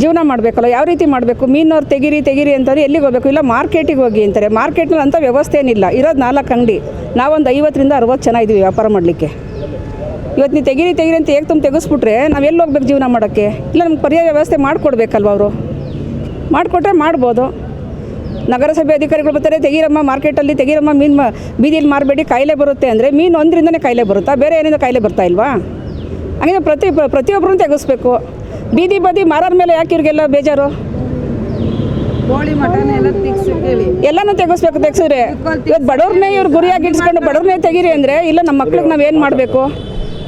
ಜೀವನ ಮಾಡಬೇಕಲ್ಲ, ಯಾವ ರೀತಿ ಮಾಡಬೇಕು? ಮೀನವ್ರು ತೆಗೀರಿ ಅಂತಂದರೆ ಎಲ್ಲಿಗೆ ಹೋಗಬೇಕು? ಇಲ್ಲ ಮಾರ್ಕೆಟಿಗೆ ಹೋಗಿ ಅಂತಾರೆ. ಮಾರ್ಕೆಟ್ನಲ್ಲಿ ಅಂಥ ವ್ಯವಸ್ಥೆ ಏನಿಲ್ಲ. ಇರೋದು 4 ಅಂಗಡಿ. ನಾವೊಂದು 50ರಿಂದ 60 ಜನ ಇದ್ದೀವಿ ವ್ಯಾಪಾರ ಮಾಡಲಿಕ್ಕೆ. ಇವತ್ತು ನೀವು ತೆಗೀರಿ ಅಂತ ಹೇಗೆ ತೆಗೆಸ್ಬಿಟ್ರೆ ನಾವು ಎಲ್ಲಿ ಹೋಗ್ಬೇಕು ಜೀವನ ಮಾಡೋಕ್ಕೆ? ಇಲ್ಲ ನಮ್ಗೆ ಪರ್ಯಾಯ ವ್ಯವಸ್ಥೆ ಮಾಡಿಕೊಡ್ಬೇಕಲ್ವ? ಅವರು ಮಾಡಿಕೊಟ್ರೆ ಮಾಡ್ಬೋದು. ನಗರಸಭೆ ಅಧಿಕಾರಿಗಳು ಬರ್ತಾರೆ, ತೆಗೀರಮ್ಮ ಮಾರ್ಕೆಟಲ್ಲಿ ತೆಗೀರಮ್ಮ, ಮೀನು ಬೀದಿಯಲ್ಲಿ ಮಾರಬೇಡಿ, ಕಾಯಿಲೆ ಬರುತ್ತೆ ಅಂದರೆ ಮೀನು ಒಂದರಿಂದನೇ ಕಾಯಿಲೆ ಬರುತ್ತಾ? ಬೇರೆ ಏನಿಂದ ಕಾಯಿಲೆ ಬರ್ತಾ ಇಲ್ವಾ? ಹಾಗೆ ಪ್ರತಿಯೊಬ್ಬರನ್ನು ತೆಗೆಸ್ಬೇಕು. ಬೀದಿ ಬದಿ ಮಾರೋರ ಮೇಲೆ ಯಾಕೆ ಇವ್ರಿಗೆಲ್ಲ ಬೇಜಾರು? ಎಲ್ಲನೂ ತೆಗೆಸಿದ್ರೆ ಇವತ್ತು ಬಡವ್ರನ್ನೇ ಇವ್ರು ಗುರಿಯಾಗಿ ಇಟ್ಸ್ಕೊಂಡು ಬಡವ್ರನ್ನೇ ತೆಗೀರಿ ಅಂದರೆ, ಇಲ್ಲ ನಮ್ಮ ಮಕ್ಳಿಗೆ ನಾವೇನು ಮಾಡಬೇಕು?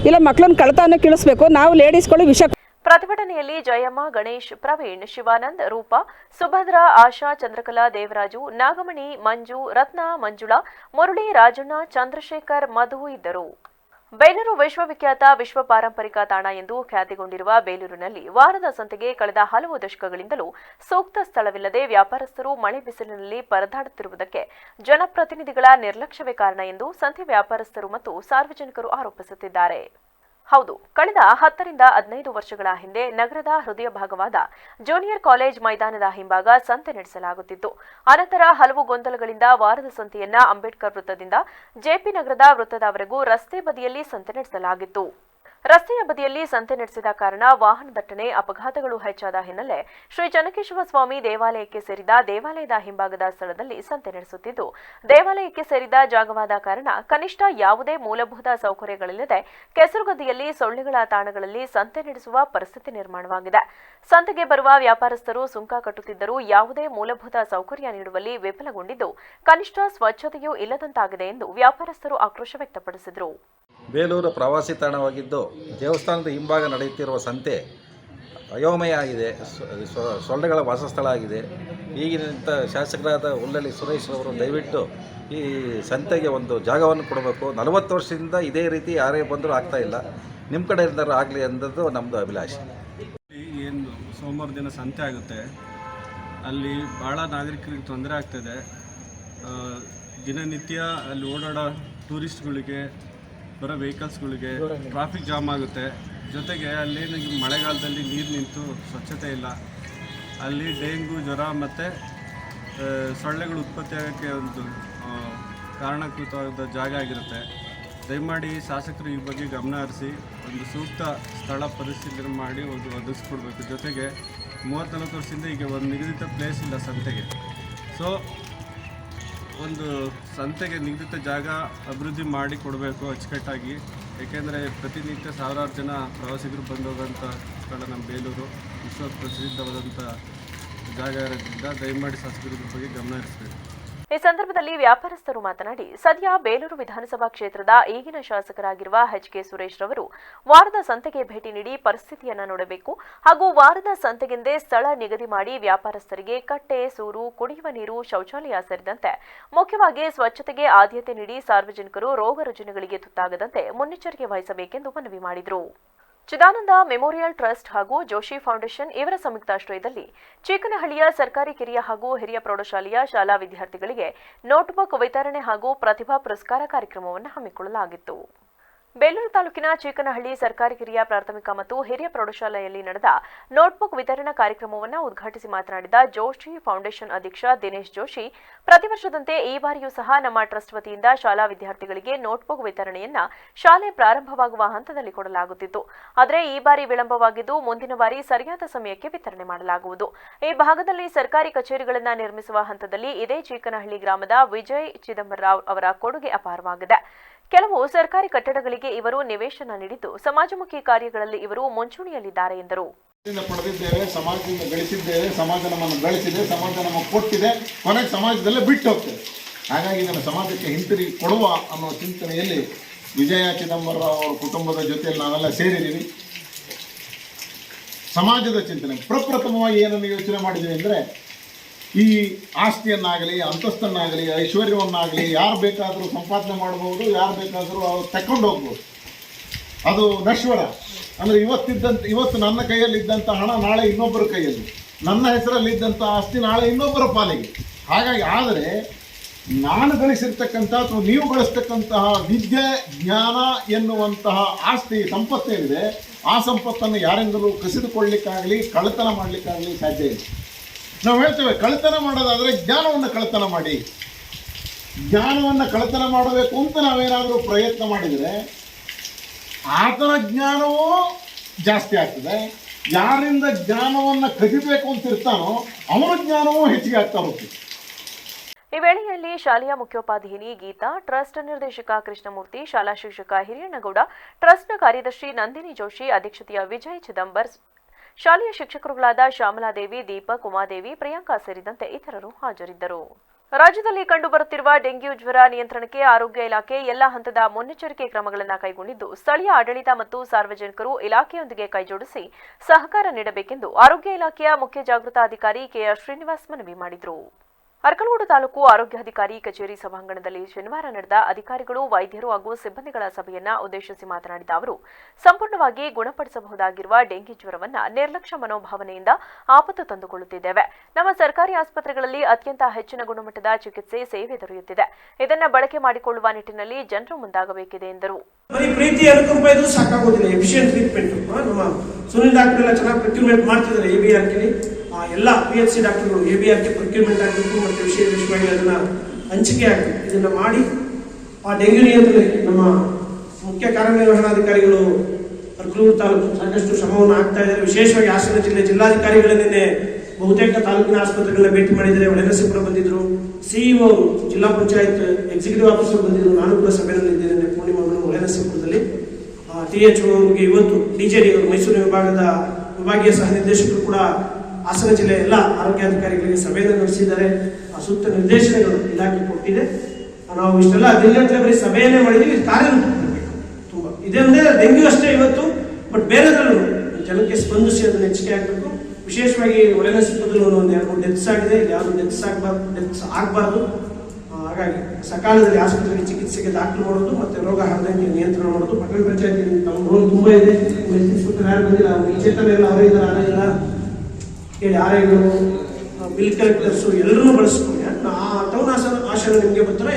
ಇಲ್ಲ ಮಕ್ಕಳನ್ನ ಕಳ್ತನ ಕಳಿಸ್ಬೇಕು. ನಾವು ಲೇಡೀಸ್ಗಳು ವಿಷ. ಪ್ರತಿಭಟನೆಯಲ್ಲಿ ಜಯಮ್ಮ, ಗಣೇಶ್, ಪ್ರವೀಣ್, ಶಿವಾನಂದ್, ರೂಪಾ, ಸುಭದ್ರಾ, ಆಶಾ, ಚಂದ್ರಕಲಾ, ದೇವರಾಜು, ನಾಗಮಣಿ, ಮಂಜು, ರತ್ನ, ಮಂಜುಳಾ, ಮುರಳಿ, ರಾಜಣ್ಣ, ಚಂದ್ರಶೇಖರ್, ಮಧು ಇದ್ದರು. ಬೇಲೂರು ವಿಶ್ವವಿಖ್ಯಾತ ವಿಶ್ವ ಪಾರಂಪರಿಕ ತಾಣ ಎಂದು ಖ್ಯಾತಿಗೊಂಡಿರುವ ಬೇಲೂರಿನಲ್ಲಿ ವಾರದ ಸಂತೆಗೆ ಕಳೆದ ಹಲವು ದಶಕಗಳಿಂದಲೂ ಸೂಕ್ತ ಸ್ಥಳವಿಲ್ಲದೆ ವ್ಯಾಪಾರಸ್ಥರು ಮಳೆ ಬಿಸಿಲಿನಲ್ಲಿ ಪರದಾಡುತ್ತಿರುವುದಕ್ಕೆ ಜನಪ್ರತಿನಿಧಿಗಳ ನಿರ್ಲಕ್ಷ್ಯವೇ ಕಾರಣ ಎಂದು ಸಂತೆ ವ್ಯಾಪಾರಸ್ಥರು ಮತ್ತು ಸಾರ್ವಜನಿಕರು ಆರೋಪಿಸುತ್ತಿದ್ದಾರೆ. ಹೌದು, ಕಳೆದ 10 ರಿಂದ 15 ವರ್ಷಗಳ ಹಿಂದೆ ನಗರದ ಹೃದಯ ಭಾಗವಾದ ಜೂನಿಯರ್ ಕಾಲೇಜ್ ಮೈದಾನದ ಹಿಂಭಾಗ ಸಂತೆ ನಡೆಸಲಾಗುತ್ತಿತ್ತು. ಅನಂತರ ಹಲವು ಗೊಂದಲಗಳಿಂದ ವಾರದ ಸಂತೆಯನ್ನ ಅಂಬೇಡ್ಕರ್ ವೃತ್ತದಿಂದ ಜೆಪಿ ನಗರದ ವೃತ್ತದವರೆಗೂ ರಸ್ತೆ ಬದಿಯಲ್ಲಿ ಸಂತೆ ನಡೆಸಲಾಗಿತ್ತು. ರಸ್ತೆಯ ಬದಿಯಲ್ಲಿ ಸಂತೆ ನಡೆಸಿದ ಕಾರಣ ವಾಹನ ದಟ್ಟಣೆ ಅಪಘಾತಗಳು ಹೆಚ್ಚಾದ ಹಿನ್ನೆಲೆ ಶ್ರೀ ಚನ್ನಕೇಶವ ಸ್ವಾಮಿ ದೇವಾಲಯಕ್ಕೆ ಸೇರಿದ ದೇವಾಲಯದ ಹಿಂಭಾಗದ ಸ್ಥಳದಲ್ಲಿ ಸಂತೆ ನಡೆಸುತ್ತಿದ್ದು, ದೇವಾಲಯಕ್ಕೆ ಸೇರಿದ ಜಾಗವಾದ ಕಾರಣ ಕನಿಷ್ಠ ಯಾವುದೇ ಮೂಲಭೂತ ಸೌಕರ್ಯಗಳಿಲ್ಲದೆ ಕೆಸರುಗದ್ದೆಯಲ್ಲಿ ಸೊಳ್ಳೆಗಳ ತಾಣಗಳಲ್ಲಿ ಸಂತೆ ನಡೆಸುವ ಪರಿಸ್ಥಿತಿ ನಿರ್ಮಾಣವಾಗಿದೆ. ಸಂತೆಗೆ ಬರುವ ವ್ಯಾಪಾರಸ್ಥರು ಸುಂಕ ಕಟ್ಟುತ್ತಿದ್ದರೂ ಯಾವುದೇ ಮೂಲಭೂತ ಸೌಕರ್ಯ ನೀಡುವಲ್ಲಿ ವಿಫಲಗೊಂಡಿದ್ದು, ಕನಿಷ್ಠ ಸ್ವಚ್ಛತೆಯೂ ಇಲ್ಲದಂತಾಗಿದೆ ಎಂದು ವ್ಯಾಪಾರಸ್ಥರು ಆಕ್ರೋಶ ವ್ಯಕ್ತಪಡಿಸಿದರು. ಬೇಲೂರು ಪ್ರವಾಸಿ ತಾಣವಾಗಿದ್ದು ದೇವಸ್ಥಾನದ ಹಿಂಭಾಗ ನಡೆಯುತ್ತಿರುವ ಸಂತೆ ಅಯೋಮಯ ಆಗಿದೆ, ಸೊಳ್ಳೆಗಳ ವಾಸಸ್ಥಳ ಆಗಿದೆ. ಈಗಿನಂಥ ಶಾಸಕರಾದ ಉಲ್ಲಳ್ಳಿ ಸುರೇಶ್ ಅವರು ದಯವಿಟ್ಟು ಈ ಸಂತೆಗೆ ಒಂದು ಜಾಗವನ್ನು ಕೊಡಬೇಕು. 40 ವರ್ಷದಿಂದ ಇದೇ ರೀತಿ ಯಾರೇ ಬಂದರೂ ಆಗ್ತಾ ಇಲ್ಲ. ನಿಮ್ಮ ಕಡೆಯಿಂದಾರು ಆಗಲಿ ಅನ್ನೋದು ನಮ್ಮದು ಅಭಿಲಾಷೆ. ಏನು ಸೋಮವಾರ ದಿನ ಸಂತೆ ಆಗುತ್ತೆ, ಅಲ್ಲಿ ಭಾಳ ನಾಗರಿಕರಿಗೆ ತೊಂದರೆ ಆಗ್ತದೆ. ದಿನನಿತ್ಯ ಅಲ್ಲಿ ಓಡಾಡೋ ಟೂರಿಸ್ಟ್ಗಳಿಗೆ, ಬರೋ ವೆಹಿಕಲ್ಸ್ಗಳಿಗೆ ಟ್ರಾಫಿಕ್ ಜಾಮ್ ಆಗುತ್ತೆ. ಜೊತೆಗೆ ಅಲ್ಲೇನು ಮಳೆಗಾಲದಲ್ಲಿ ನೀರು ನಿಂತು ಸ್ವಚ್ಛತೆ ಇಲ್ಲ. ಅಲ್ಲಿ ಡೆಂಗು, ಜ್ವರ ಮತ್ತು ಸೊಳ್ಳೆಗಳು ಉತ್ಪತ್ತಿ ಆಗೋಕ್ಕೆ ಒಂದು ಕಾರಣಕೃತವಾದ ಜಾಗ ಆಗಿರುತ್ತೆ. ದಯಮಾಡಿ ಶಾಸಕರು ಈ ಬಗ್ಗೆ ಗಮನ ಹರಿಸಿ ಒಂದು ಸೂಕ್ತ ಸ್ಥಳ ಪರಿಶೀಲನೆ ಮಾಡಿ ಒಂದು ಒದಗಿಸ್ಕೊಡ್ಬೇಕು. ಜೊತೆಗೆ 30-40 ವರ್ಷದಿಂದ ಈಗ ಒಂದು ನಿಗದಿತ ಪ್ಲೇಸ್ ಇಲ್ಲ ಸಂತೆಗೆ. ಸೊ ಒಂದು ಸಂತೆಗೆ ನಿಗದಿತ ಜಾಗ ಅಭಿವೃದ್ಧಿ ಮಾಡಿ ಕೊಡಬೇಕು ಅಚ್ಚುಕಟ್ಟಾಗಿ. ಏಕೆಂದರೆ ಪ್ರತಿನಿತ್ಯ ಸಾವಿರಾರು ಜನ ಪ್ರವಾಸಿಗರು ಬಂದು ಹೋಗೋಂಥ ಸ್ಥಳ ನಮ್ಮ ಬೇಲೂರು ವಿಶ್ವ ಪ್ರಸಿದ್ಧವಾದಂಥ ಜಾಗ ಇರೋದ್ರಿಂದ ದಯಮಾಡಿ ಶಾಸಕರ ಬಗ್ಗೆ ಗಮನ ಹರಿಸಬೇಕು. ಈ ಸಂದರ್ಭದಲ್ಲಿ ವ್ಯಾಪಾರಸ್ಥರು ಮಾತನಾಡಿ, ಸದ್ಯ ಬೇಲೂರು ವಿಧಾನಸಭಾ ಕ್ಷೇತ್ರದ ಈಗಿನ ಶಾಸಕರಾಗಿರುವ ಎಚ್.ಕೆ. ಸುರೇಶ್ ರವರು ವಾರದ ಸಂತೆಗೆ ಭೇಟಿ ನೀಡಿ ಪರಿಸ್ಥಿತಿಯನ್ನು ನೋಡಬೇಕು ಹಾಗೂ ವಾರದ ಸಂತೆಗೆಂದೇ ಸ್ಥಳ ನಿಗದಿ ಮಾಡಿ ವ್ಯಾಪಾರಸ್ಥರಿಗೆ ಕಟ್ಟೆ, ಸೂರು, ಕುಡಿಯುವ ನೀರು, ಶೌಚಾಲಯ ಸೇರಿದಂತೆ ಮುಖ್ಯವಾಗಿ ಸ್ವಚ್ಛತೆಗೆ ಆದ್ಯತೆ ನೀಡಿ ಸಾರ್ವಜನಿಕರು ರೋಗ ರುಜಿನಗಳಿಗೆ ತುತ್ತಾಗದಂತೆ ಮುನ್ನೆಚ್ಚರಿಕೆ ವಹಿಸಬೇಕೆಂದು ಮನವಿ ಮಾಡಿದರು. ಚಿದಾನಂದ ಮೆಮೋರಿಯಲ್ ಟ್ರಸ್ಟ್ ಹಾಗೂ ಜೋಶಿ ಫೌಂಡೇಶನ್ ಇವರ ಸಂಯುಕ್ತಾಶ್ರಯದಲ್ಲಿ ಚೀಕನಹಳ್ಳಿಯ ಸರ್ಕಾರಿ ಕಿರಿಯ ಹಾಗೂ ಹಿರಿಯ ಪ್ರೌಢಶಾಲೆಯ ಶಾಲಾ ವಿದ್ಯಾರ್ಥಿಗಳಿಗೆ ನೋಟ್ಬುಕ್ ವಿತರಣೆ ಹಾಗೂ ಪ್ರತಿಭಾ ಪುರಸ್ಕಾರ ಕಾರ್ಯಕ್ರಮವನ್ನು ಹಮ್ಮಿಕೊಳ್ಳಲಾಗಿತ್ತು. ಬೇಲೂರು ತಾಲೂಕಿನ ಚೀಕನಹಳ್ಳಿ ಸರ್ಕಾರಿ ಕಿರಿಯ ಪ್ರಾಥಮಿಕ ಮತ್ತು ಹಿರಿಯ ಪ್ರೌಢಶಾಲೆಯಲ್ಲಿ ನಡೆದ ನೋಟ್ಬುಕ್ ವಿತರಣಾ ಕಾರ್ಯಕ್ರಮವನ್ನು ಉದ್ಘಾಟಿಸಿ ಮಾತನಾಡಿದ ಜೋಶಿ ಫೌಂಡೇಶನ್ ಅಧ್ಯಕ್ಷ ದಿನೇಶ್ ಜೋಶಿ, ಪ್ರತಿ ವರ್ಷದಂತೆ ಈ ಬಾರಿಯೂ ಸಹ ನಮ್ಮ ಟ್ರಸ್ಟ್ ವತಿಯಿಂದ ಶಾಲಾ ವಿದ್ಯಾರ್ಥಿಗಳಿಗೆ ನೋಟ್ಬುಕ್ ವಿತರಣೆಯನ್ನ ಶಾಲೆ ಪ್ರಾರಂಭವಾಗುವ ಹಂತದಲ್ಲಿ ಕೊಡಲಾಗುತ್ತಿತ್ತು. ಆದರೆ ಈ ಬಾರಿ ವಿಳಂಬವಾಗಿದ್ದು ಮುಂದಿನ ಬಾರಿ ಸರಿಯಾದ ಸಮಯಕ್ಕೆ ವಿತರಣೆ ಮಾಡಲಾಗುವುದು. ಈ ಭಾಗದಲ್ಲಿ ಸರ್ಕಾರಿ ಕಚೇರಿಗಳನ್ನು ನಿರ್ಮಿಸುವ ಹಂತದಲ್ಲಿ ಇದೇ ಚೀಕನಹಳ್ಳಿ ಗ್ರಾಮದ ವಿಜಯ್ ಚಿದಂಬರರಾವ್ ಅವರ ಕೊಡುಗೆ ಅಪಾರವಾಗಿದೆ. ಕೆಲವು ಸರ್ಕಾರಿ ಕಟ್ಟಡಗಳಿಗೆ ಇವರು ನಿವೇಶನ ನೀಡಿದ್ದು ಸಮಾಜಮುಖಿ ಕಾರ್ಯಗಳಲ್ಲಿ ಇವರು ಮುಂಚೂಣಿಯಲ್ಲಿದ್ದಾರೆ ಎಂದರು. ಪಡೆದಿದ್ದೇವೆ, ಸಮಾಜದಿಂದ ಗಳಿಸಿದ್ದೇವೆ, ಸಮಾಜ ನಮ್ಮನ್ನು ಬೆಳೆಸಿದೆ, ಸಮಾಜ ನಮಗೆ ಕೊಟ್ಟಿದೆ, ಕೊನೆಗೆ ಸಮಾಜದಲ್ಲೇ ಬಿಟ್ಟು ಹೋಗ್ತೇವೆ. ಹಾಗಾಗಿ ಇದನ್ನು ಸಮಾಜಕ್ಕೆ ಹಿಂತಿರುಗಿ ಕೊಡುವ ಅನ್ನೋ ಚಿಂತನೆಯಲ್ಲಿ ವಿಜಯ ಚಿದಂಬರರಾವ್ ಅವರ ಕುಟುಂಬದ ಜೊತೆಯಲ್ಲಿ ನಾವೆಲ್ಲ ಸೇರಿದ್ದೀವಿ. ಸಮಾಜದ ಚಿಂತನೆ ಪ್ರಪ್ರಥಮವಾಗಿ ಏನನ್ನು ಯೋಚನೆ ಮಾಡಿದ್ದೀವಿ ಅಂದರೆ, ಈ ಆಸ್ತಿಯನ್ನಾಗಲಿ, ಅಂತಸ್ತನ್ನಾಗಲಿ, ಐಶ್ವರ್ಯವನ್ನಾಗಲಿ ಯಾರು ಬೇಕಾದರೂ ಸಂಪಾದನೆ ಮಾಡ್ಬೋದು, ಯಾರು ಬೇಕಾದರೂ ಅವ್ರು ತಗೊಂಡು ಹೋಗ್ಬೋದು. ಅದು ನಶ್ವರ. ಅಂದರೆ ಇವತ್ತು ನನ್ನ ಕೈಯಲ್ಲಿದ್ದಂಥ ಹಣ ನಾಳೆ ಇನ್ನೊಬ್ಬರ ಕೈಯಲ್ಲಿ, ನನ್ನ ಹೆಸರಲ್ಲಿದ್ದಂಥ ಆಸ್ತಿ ನಾಳೆ ಇನ್ನೊಬ್ಬರ ಪಾಲಿಗೆ. ಹಾಗಾಗಿ ಆದರೆ ನಾನು ಗಳಿಸಿರ್ತಕ್ಕಂಥ ಅಥವಾ ನೀವು ಗಳಿಸ್ತಕ್ಕಂತಹ ವಿದ್ಯೆ, ಜ್ಞಾನ ಎನ್ನುವಂತಹ ಆಸ್ತಿ ಸಂಪತ್ತೇನಿದೆ, ಆ ಸಂಪತ್ತನ್ನು ಯಾರಿಂದಲೂ ಕಸಿದುಕೊಳ್ಳಲಿಕ್ಕಾಗಲಿ ಕಳ್ಳತನ ಮಾಡಲಿಕ್ಕಾಗಲಿ ಸಾಧ್ಯ ಇಲ್ಲ. ನಾವು ಹೇಳ್ತೇವೆ, ಕಳ್ಳತನ ಮಾಡೋದಾದರೆ ಜ್ಞಾನವನ್ನು ಕಳ್ಳತನ ಮಾಡಿ. ಜ್ಞಾನವನ್ನು ಕಳ್ಳತನ ಮಾಡಬೇಕು ಅಂತ ನಾವೇನಾದರೂ ಪ್ರಯತ್ನ ಮಾಡಿದರೆ ಆತನ ಜ್ಞಾನವೂ ಜಾಸ್ತಿ ಆಗ್ತದೆ. ಯಾರಿಂದ ಜ್ಞಾನವನ್ನು ಕದಿಬೇಕು ಅಂತ ಇರ್ತಾನೋ ಅವನ ಜ್ಞಾನವೂ ಹೆಚ್ಚಿಗೆ ಆಗ್ತಾ ಹೋಗ್ತದೆ. ಈ ವೇಳೆಯಲ್ಲಿ ಶಾಲೆಯ ಮುಖ್ಯೋಪಾಧ್ಯಾಯಿನಿ ಗೀತಾ, ಟ್ರಸ್ಟ್ ನಿರ್ದೇಶಕ ಕೃಷ್ಣಮೂರ್ತಿ, ಶಾಲಾ ಶಿಕ್ಷಕ ಹಿರಿಯಣ್ಣಗೌಡ, ಟ್ರಸ್ಟ್ನ ಕಾರ್ಯದರ್ಶಿ ನಂದಿನಿ ಜೋಶಿ, ಅಧ್ಯಕ್ಷತೆಯ ವಿಜಯ್ ಚಿದಂಬರ್, ಶಾಲೆಯ ಶಿಕ್ಷಕರುಗಳಾದ ಶ್ಯಾಮಲಾದೇವಿ, ದೀಪಕ್, ಉಮಾದೇವಿ, ಪ್ರಿಯಾಂಕಾ ಸೇರಿದಂತೆ ಇತರರು ಹಾಜರಿದ್ದರು. ರಾಜ್ಯದಲ್ಲಿ ಕಂಡುಬರುತ್ತಿರುವ ಡೆಂಗ್ಯೂ ಜ್ವರ ನಿಯಂತ್ರಣಕ್ಕೆ ಆರೋಗ್ಯ ಇಲಾಖೆ ಎಲ್ಲ ಹಂತದ ಮುನ್ನೆಚ್ಚರಿಕೆ ಕ್ರಮಗಳನ್ನು ಕೈಗೊಂಡಿದ್ದು, ಸ್ಥಳೀಯ ಆಡಳಿತ ಮತ್ತು ಸಾರ್ವಜನಿಕರು ಇಲಾಖೆಯೊಂದಿಗೆ ಕೈಜೋಡಿಸಿ ಸಹಕಾರ ನೀಡಬೇಕೆಂದು ಆರೋಗ್ಯ ಇಲಾಖೆಯ ಮುಖ್ಯ ಜಾಗೃತಾಧಿಕಾರಿ ಕೆಆರ್ ಶ್ರೀನಿವಾಸ್ ಮನವಿ ಮಾಡಿದರು. ಅರಕಲಗೂಡು ತಾಲೂಕು ಆರೋಗ್ಯಾಧಿಕಾರಿ ಕಚೇರಿ ಸಭಾಂಗಣದಲ್ಲಿ ಶನಿವಾರ ನಡೆದ ಅಧಿಕಾರಿಗಳು, ವೈದ್ಯರು ಹಾಗೂ ಸಿಬ್ಬಂದಿಗಳ ಸಭೆಯನ್ನ ಉದ್ದೇಶಿಸಿ ಮಾತನಾಡಿದ ಅವರು, ಸಂಪೂರ್ಣವಾಗಿ ಗುಣಪಡಿಸಬಹುದಾಗಿರುವ ಡೆಂಗಿ ಜ್ವರವನ್ನು ನಿರ್ಲಕ್ಷ್ಯ ಮನೋಭಾವನೆಯಿಂದ ಆಪತ್ತು ತಂದುಕೊಳ್ಳುತ್ತಿದ್ದೇವೆ. ನಮ್ಮ ಸರ್ಕಾರಿ ಆಸ್ಪತ್ರೆಗಳಲ್ಲಿ ಅತ್ಯಂತ ಹೆಚ್ಚಿನ ಗುಣಮಟ್ಟದ ಚಿಕಿತ್ಸೆ, ಸೇವೆ ದೊರೆಯುತ್ತಿದೆ. ಇದನ್ನು ಬಳಕೆ ಮಾಡಿಕೊಳ್ಳುವ ನಿಟ್ಟಿನಲ್ಲಿ ಜನರು ಮುಂದಾಗಬೇಕಿದೆ ಎಂದರು. ಪ್ರೀತಿ ಅನುಕಂಪ ಇದು ಸಾಕಾಗೋದಿಲ್ಲ. ಎಫಿಷಿಯಂಟ್ ಟ್ರೀಟ್ಮೆಂಟ್ ನಮ್ಮ ಸುನಿಲ್ ಡಾಕ್ಟರ್ ಎಲ್ಲ ಚೆನ್ನಾಗಿ ಪ್ರೊಕ್ಯೂರ್ಮೆಂಟ್ ಮಾಡ್ತಿದ್ದಾರೆ. ABRKಲಿ ಎಲ್ಲ PHC ಡಾಕ್ಟರ್ಗಳು ABRK ಪ್ರೊಕ್ಯೂರ್ಮೆಂಟ್ ಆಗಬೇಕು ಮತ್ತು ವಿಶೇಷವಾಗಿ ಅದನ್ನ ಹಂಚಿಕೆ ಆಗಬೇಕು. ಇದನ್ನ ಮಾಡಿ ಆ ಡೆಂಗ್ಯೂ ನಿಯಂತ್ರಣಕ್ಕೆ ನಮ್ಮ ಮುಖ್ಯ ಕಾರ್ಯನಿರ್ವಹಣಾಧಿಕಾರಿಗಳು ಅರ್ಕಲೂರು ತಾಲೂಕು ಸಾಕಷ್ಟು ಶ್ರಮವನ್ನು ಹಾಕ್ತಾ ಇದ್ದಾರೆ. ವಿಶೇಷವಾಗಿ ಹಾಸನ ಜಿಲ್ಲೆ ಜಿಲ್ಲಾಧಿಕಾರಿಗಳ ನಿನ್ನೆ ಬಹುತೇಕ ತಾಲೂಕಿನ ಆಸ್ಪತ್ರೆಗಳನ್ನ ಭೇಟಿ ಮಾಡಿದ್ದಾರೆ. ಒಳನರಸೀಪುರ ಬಂದಿದ್ರು, ಸಿಇಒ ಜಿಲ್ಲಾ ಪಂಚಾಯತ್ ಎಕ್ಸಿಕ್ಯೂಟಿವ್ ಆಫೀಸರ್ ಬಂದಿದ್ರು. ನಾನು ಕೂಡ ಸಭೆಯಲ್ಲಿ ಇದ್ದೇನೆ ಪೂರ್ಣಿಮಾವನ್ನು ಒಳನರಸೀಪುರದಲ್ಲಿ. THO ಅವರಿಗೆ ಇವತ್ತು DJD ಅವರು ಮೈಸೂರು ವಿಭಾಗದ ವಿಭಾಗೀಯ ಸಹ ನಿರ್ದೇಶಕರು ಕೂಡ ಹಾಸನ ಜಿಲ್ಲೆಯ ಎಲ್ಲ ಆರೋಗ್ಯಾಧಿಕಾರಿಗಳಿಗೆ ಸಭೆಯನ್ನು ನಡೆಸಿದ್ದಾರೆ. ಸೂಕ್ತ ನಿರ್ದೇಶನಗಳು ಇಲಾಖೆ ಕೊಟ್ಟಿದೆ. ನಾವು ಇಷ್ಟೆಲ್ಲ ದಿನಗಟ್ಟಲೆ ಬರೀ ಸಭೆಯನ್ನೇ ಮಾಡಿದ್ದೀವಿ, ಕಾರ್ಯರೂಪಬೇಕು ತುಂಬ ಇದೆ. ಅಂದರೆ ಡೆಂಗ್ಯೂ ಅಷ್ಟೇ ಇವತ್ತು, ಬಟ್ ಬೇರೆದ್ರಲ್ಲೂ ಜನಕ್ಕೆ ಸ್ಪಂದಿಸಿ ಅದನ್ನು ಹೆಚ್ಚಿಗೆ ಆಗಬೇಕು. ವಿಶೇಷವಾಗಿ ಒಳನರಸೀಪುರದಲ್ಲಿ ಒಂದು 2-3 ಡೆತ್ಸ್ ಆಗಿದೆ. ಯಾವುದು ಡೆತ್ಸ್ ಆಗಬಾರ್ದು. ಹಾಗಾಗಿ ಸಕಾಲದಲ್ಲಿ ಆಸ್ಪತ್ರೆಗೆ ಚಿಕಿತ್ಸೆಗೆ ದಾಖಲು ಮಾಡೋದು ಮತ್ತು ರೋಗ ಹರದಂಗೆ ನಿಯಂತ್ರಣ ಮಾಡೋದು. ಪಟ್ಟಣ ಪಂಚಾಯತ್ ನಮ್ಮ ರೋಲ್ ತುಂಬ ಇದೆ. ಯಾರು ಬಂದಿಲ್ಲ, ಅವರು ಈ ಚೇತನ ಎಲ್ಲ ಅವರೇ ಇದ್ದಾರೆ, ಆರಾಗಿಲ್ಲ ಹೇಳಿ ಆರೋಗ್ಯಗಳು ಬಿಲ್ ಕಲೆಕ್ಟರ್ಸು ಎಲ್ಲರೂ ಬಳಸ್ಕೊಂಡು ಟೌನ್ ಆಶನ ನಿಮಗೆ ಬರ್ತಾರೆ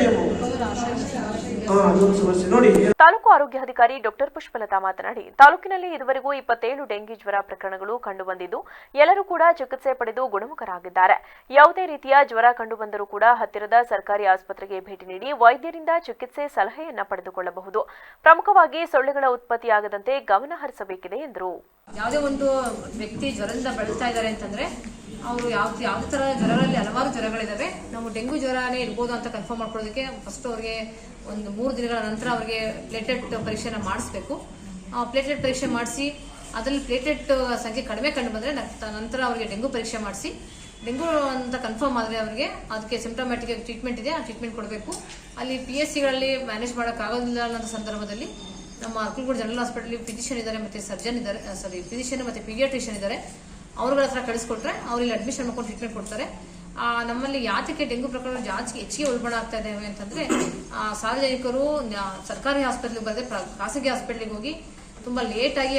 ಅದೊಂದು ಸಮಸ್ಯೆ ನೋಡಿ. ತಾಲೂಕು ಆರೋಗ್ಯಾಧಿಕಾರಿ ಡಾಕ್ಟರ್ ಪುಷ್ಪಲತಾ ಮಾತನಾಡಿ, ತಾಲೂಕಿನಲ್ಲಿ ಇದುವರೆಗೂ 27 ಡೆಂಗಿ ಜ್ವರ ಪ್ರಕರಣಗಳು ಕಂಡುಬಂದಿದ್ದು ಎಲ್ಲರೂ ಕೂಡ ಚಿಕಿತ್ಸೆ ಪಡೆದು ಗುಣಮುಖರಾಗಿದ್ದಾರೆ. ಯಾವುದೇ ರೀತಿಯ ಜ್ವರ ಕಂಡುಬಂದರೂ ಕೂಡ ಹತ್ತಿರದ ಸರ್ಕಾರಿ ಆಸ್ಪತ್ರೆಗೆ ಭೇಟಿ ನೀಡಿ ವೈದ್ಯರಿಂದ ಚಿಕಿತ್ಸೆ ಸಲಹೆಯನ್ನ ಪಡೆದುಕೊಳ್ಳಬಹುದು. ಪ್ರಮುಖವಾಗಿ ಸೊಳ್ಳೆಗಳ ಉತ್ಪತ್ತಿಯಾಗದಂತೆ ಗಮನ ಹರಿಸಬೇಕಿದೆ ಎಂದರು. ಯಾವುದೇ ಒಂದು ವ್ಯಕ್ತಿ ಜ್ವರದಿಂದ ಬಳಲ್ತಾ ಇದ್ದಾರೆ ಅಂತಂದ್ರೆ ಅವರು ಯಾವುದೇ ತರ ಜ್ವರಗಳಲ್ಲಿ ಹಲವಾರು ಜ್ವರಗಳಿದಾವೆ. ನಾವು ಡೆಂಗು ಜ್ವರನೇ ಇರ್ಬೋದು ಅಂತ ಕನ್ಫರ್ಮ್ ಮಾಡ್ಕೊಳ್ಳೋದಕ್ಕೆ ಫಸ್ಟ್ ಅವರಿಗೆ ಒಂದು 3 ದಿನಗಳ ನಂತರ ಅವರಿಗೆ ಪ್ಲೇಟ್ಲೆಟ್ ಪರೀಕ್ಷೆನ ಮಾಡಿಸ್ಬೇಕು. ಪ್ಲೇಟ್ಲೆಟ್ ಪರೀಕ್ಷೆ ಮಾಡಿಸಿ ಅದರಲ್ಲಿ ಪ್ಲೇಟ್ಲೆಟ್ ಸಂಖ್ಯೆ ಕಡಿಮೆ ಕಂಡು ಬಂದರೆ ನಂತರ ಅವರಿಗೆ ಡೆಂಗು ಪರೀಕ್ಷೆ ಮಾಡಿಸಿ ಡೆಂಗು ಅಂತ ಕನ್ಫರ್ಮ್ ಆದರೆ ಅವರಿಗೆ ಅದಕ್ಕೆ ಸಿಂಪ್ಟಮ್ಯಾಟಿಕ್ ಟ್ರೀಟ್ಮೆಂಟ್ ಇದೆ, ಆ ಟ್ರೀಟ್ಮೆಂಟ್ ಕೊಡಬೇಕು. ಅಲ್ಲಿ PSCಗಳಲ್ಲಿ ಮ್ಯಾನೇಜ್ ಮಾಡೋಕ್ಕಾಗೋದಿಲ್ಲ ಅನ್ನೋ ಸಂದರ್ಭದಲ್ಲಿ ನಮ್ಮ ಅರ್ಕಲಗೂಡು ಜನರಲ್ ಹಾಸ್ಪಿಟಲ್ ಫಿಸಿಷಿಯನ್ ಇದ್ದಾರೆ ಮತ್ತು ಸರ್ಜನ್ ಇದ್ದಾರೆ, ಫಿಸಿಷಿಯನ್ ಮತ್ತು ಪೀಡಿಯಾಟ್ರಿಷಿಯನ್ ಇದ್ದಾರೆ. ಅವ್ರಗಳ ಹತ್ರ ಕಳಿಸ್ಕೊಟ್ರೆ ಅವ್ರಲ್ಲಿ ಅಡ್ಮಿಷನ್ ಮಾಡ್ಕೊಂಡು ಟ್ರೀಟ್ಮೆಂಟ್ ಕೊಡ್ತಾರೆ. ನಮ್ಮಲ್ಲಿ ಯಾತಕ್ಕೆ ಡೆಂಗು ಪ್ರಕರಣ ಹೆಚ್ಚಿಗೆ ಉಲ್ಬಣ ಆಗ್ತಾ ಇದ್ದಾವೆ ಅಂತಂದ್ರೆ ಸಾರ್ವಜನಿಕರು ಸರ್ಕಾರಿ ಹಾಸ್ಪಿಟಲ್ಗೆ ಬರದೆ ಖಾಸಗಿ ಹಾಸ್ಪಿಟಲ್ಗೆ ಹೋಗಿ ತುಂಬಾ ಲೇಟ್ ಆಗಿ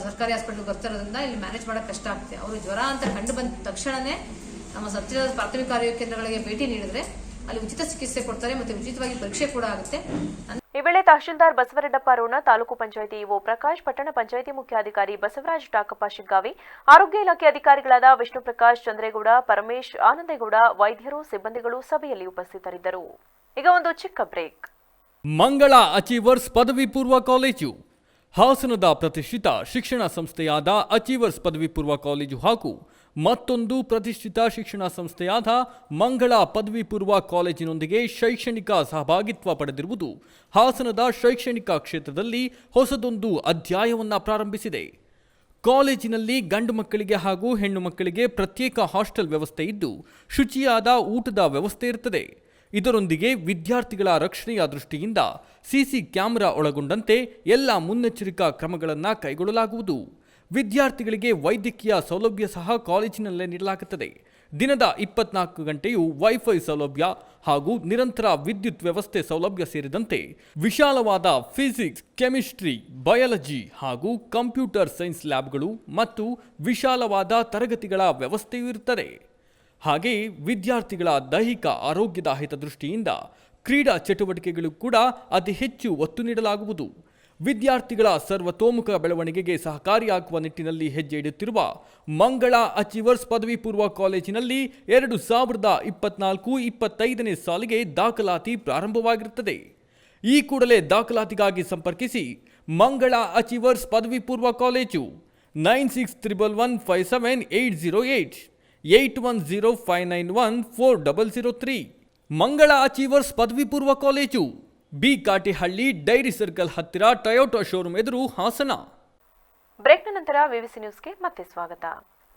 ಸರ್ಕಾರಿ ಹಾಸ್ಪಿಟಲ್ಗೆ ಬರ್ತಿರೋದ್ರಿಂದ ಇಲ್ಲಿ ಮ್ಯಾನೇಜ್ ಮಾಡೋಕೆ ಕಷ್ಟ ಆಗ್ತದೆ. ಅವರು ಜ್ವರ ಅಂತ ಕಂಡು ಬಂದ ತಕ್ಷಣನೇ ನಮ್ಮ ಹತ್ತಿರದ ಪ್ರಾಥಮಿಕ ಆರೋಗ್ಯ ಕೇಂದ್ರಗಳಿಗೆ ಭೇಟಿ ನೀಡಿದ್ರೆ ಅಲ್ಲಿ ಉಚಿತ ಚಿಕಿತ್ಸೆ ಕೊಡ್ತಾರೆ ಮತ್ತು ಉಚಿತವಾಗಿ ಪರೀಕ್ಷೆ ಕೂಡ ಆಗುತ್ತೆ. ಈ ವೇಳೆ ತಹಶೀಲ್ದಾರ್ ಬಸವರೆಡ್ಡಪ್ಪ ರೋಣ, ತಾಲೂಕು ಪಂಚಾಯಿತಿ ಇಒ ಪ್ರಕಾಶ್, ಪಟ್ಟಣ ಪಂಚಾಯಿತಿ ಮುಖ್ಯಾಧಿಕಾರಿ ಬಸವರಾಜ್ ಟಾಕಪ್ಪ ಶಿಗ್ಗಾವಿ, ಆರೋಗ್ಯ ಇಲಾಖೆ ಅಧಿಕಾರಿಗಳಾದ ವಿಷ್ಣು ಪ್ರಕಾಶ್ ಚಂದ್ರೇಗೌಡ, ಪರಮೇಶ್, ಆನಂದೇಗೌಡ, ವೈದ್ಯರು, ಸಿಬ್ಬಂದಿಗಳು ಸಭೆಯಲ್ಲಿ ಉಪಸ್ಥಿತರಿದ್ದರು. ಈಗ ಒಂದು ಚಿಕ್ಕ ಬ್ರೇಕ್. ಮಂಗಳ ಅಚೀವರ್ಸ್ ಪದವಿ ಪೂರ್ವ ಕಾಲೇಜು ಹಾಸನದ ಪ್ರತಿಷ್ಠಿತ ಶಿಕ್ಷಣ ಸಂಸ್ಥೆಯಾದ ಅಚೀವರ್ಸ್ ಪದವಿ ಪೂರ್ವ ಕಾಲೇಜು ಹಾಗೂ ಮತ್ತೊಂದು ಪ್ರತಿಷ್ಠಿತ ಶಿಕ್ಷಣ ಸಂಸ್ಥೆಯಾದ ಮಂಗಳ ಪದವಿ ಪೂರ್ವ ಕಾಲೇಜಿನೊಂದಿಗೆ ಶೈಕ್ಷಣಿಕ ಸಹಭಾಗಿತ್ವ ಪಡೆದಿರುವುದು ಹಾಸನದ ಶೈಕ್ಷಣಿಕ ಕ್ಷೇತ್ರದಲ್ಲಿ ಹೊಸದೊಂದು ಅಧ್ಯಾಯವನ್ನು ಪ್ರಾರಂಭಿಸಿದೆ. ಕಾಲೇಜಿನಲ್ಲಿ ಗಂಡು ಮಕ್ಕಳಿಗೆ ಹಾಗೂ ಹೆಣ್ಣು ಮಕ್ಕಳಿಗೆ ಪ್ರತ್ಯೇಕ ಹಾಸ್ಟೆಲ್ ವ್ಯವಸ್ಥೆ ಇದ್ದು ಶುಚಿಯಾದ ಊಟದ ವ್ಯವಸ್ಥೆ ಇರುತ್ತದೆ. ಇದರೊಂದಿಗೆ ವಿದ್ಯಾರ್ಥಿಗಳ ರಕ್ಷಣೆಯ ದೃಷ್ಟಿಯಿಂದ ಸಿಸಿ ಕ್ಯಾಮೆರಾ ಒಳಗೊಂಡಂತೆ ಎಲ್ಲ ಮುನ್ನೆಚ್ಚರಿಕಾ ಕ್ರಮಗಳನ್ನು ಕೈಗೊಳ್ಳಲಾಗುವುದು. ವಿದ್ಯಾರ್ಥಿಗಳಿಗೆ ವೈದ್ಯಕೀಯ ಸೌಲಭ್ಯ ಸಹ ಕಾಲೇಜಿನಲ್ಲೇ ನೀಡಲಾಗುತ್ತದೆ. ದಿನದ 24 ಗಂಟೆಯೂ ವೈಫೈ ಸೌಲಭ್ಯ ಹಾಗೂ ನಿರಂತರ ವಿದ್ಯುತ್ ವ್ಯವಸ್ಥೆ ಸೌಲಭ್ಯ ಸೇರಿದಂತೆ ವಿಶಾಲವಾದ ಫಿಸಿಕ್ಸ್, ಕೆಮಿಸ್ಟ್ರಿ, ಬಯಾಲಜಿ ಹಾಗೂ ಕಂಪ್ಯೂಟರ್ ಸೈನ್ಸ್ ಲ್ಯಾಬ್ಗಳು ಮತ್ತು ವಿಶಾಲವಾದ ತರಗತಿಗಳ ವ್ಯವಸ್ಥೆಯೂ ಇರುತ್ತದೆ. ಹಾಗೆಯೇ ವಿದ್ಯಾರ್ಥಿಗಳ ದೈಹಿಕ ಆರೋಗ್ಯದ ಹಿತದೃಷ್ಟಿಯಿಂದ ಕ್ರೀಡಾ ಚಟುವಟಿಕೆಗಳು ಕೂಡ ಅತಿ ಹೆಚ್ಚು ಒತ್ತು ನೀಡಲಾಗುವುದು. ವಿದ್ಯಾರ್ಥಿಗಳ ಸರ್ವತೋಮುಖ ಬೆಳವಣಿಗೆಗೆ ಸಹಕಾರಿಯಾಗುವ ನಿಟ್ಟಿನಲ್ಲಿ ಹೆಜ್ಜೆ ಇಡುತ್ತಿರುವ ಮಂಗಳ ಅಚೀವರ್ಸ್ ಪದವಿ ಪೂರ್ವ ಕಾಲೇಜಿನಲ್ಲಿ 2024-25ನೇ ಸಾಲಿಗೆ ದಾಖಲಾತಿ ಪ್ರಾರಂಭವಾಗಿರುತ್ತದೆ. ಈ ಕೂಡಲೇ ದಾಖಲಾತಿಗಾಗಿ ಸಂಪರ್ಕಿಸಿ ಮಂಗಳ ಅಚೀವರ್ಸ್ ಪದವಿ ಪೂರ್ವ ಕಾಲೇಜು 9611578008 8105914003. ಮಂಗಳ ಅಚೀವರ್ಸ್ ಪದವಿ ಪೂರ್ವ college B Katihalli dairy circle ಹತ್ತಿರ ಟೊಯೋಟಾ ಶೋರೂಮ್ ಎದುರು ಹಾಸನ. ಬ್ರೇಕ್ನ ನಂತರ ವಿವಿಸಿ ನ್ಯೂಸ್ಗೆ ಮತ್ತೆ ಸ್ವಾಗತ.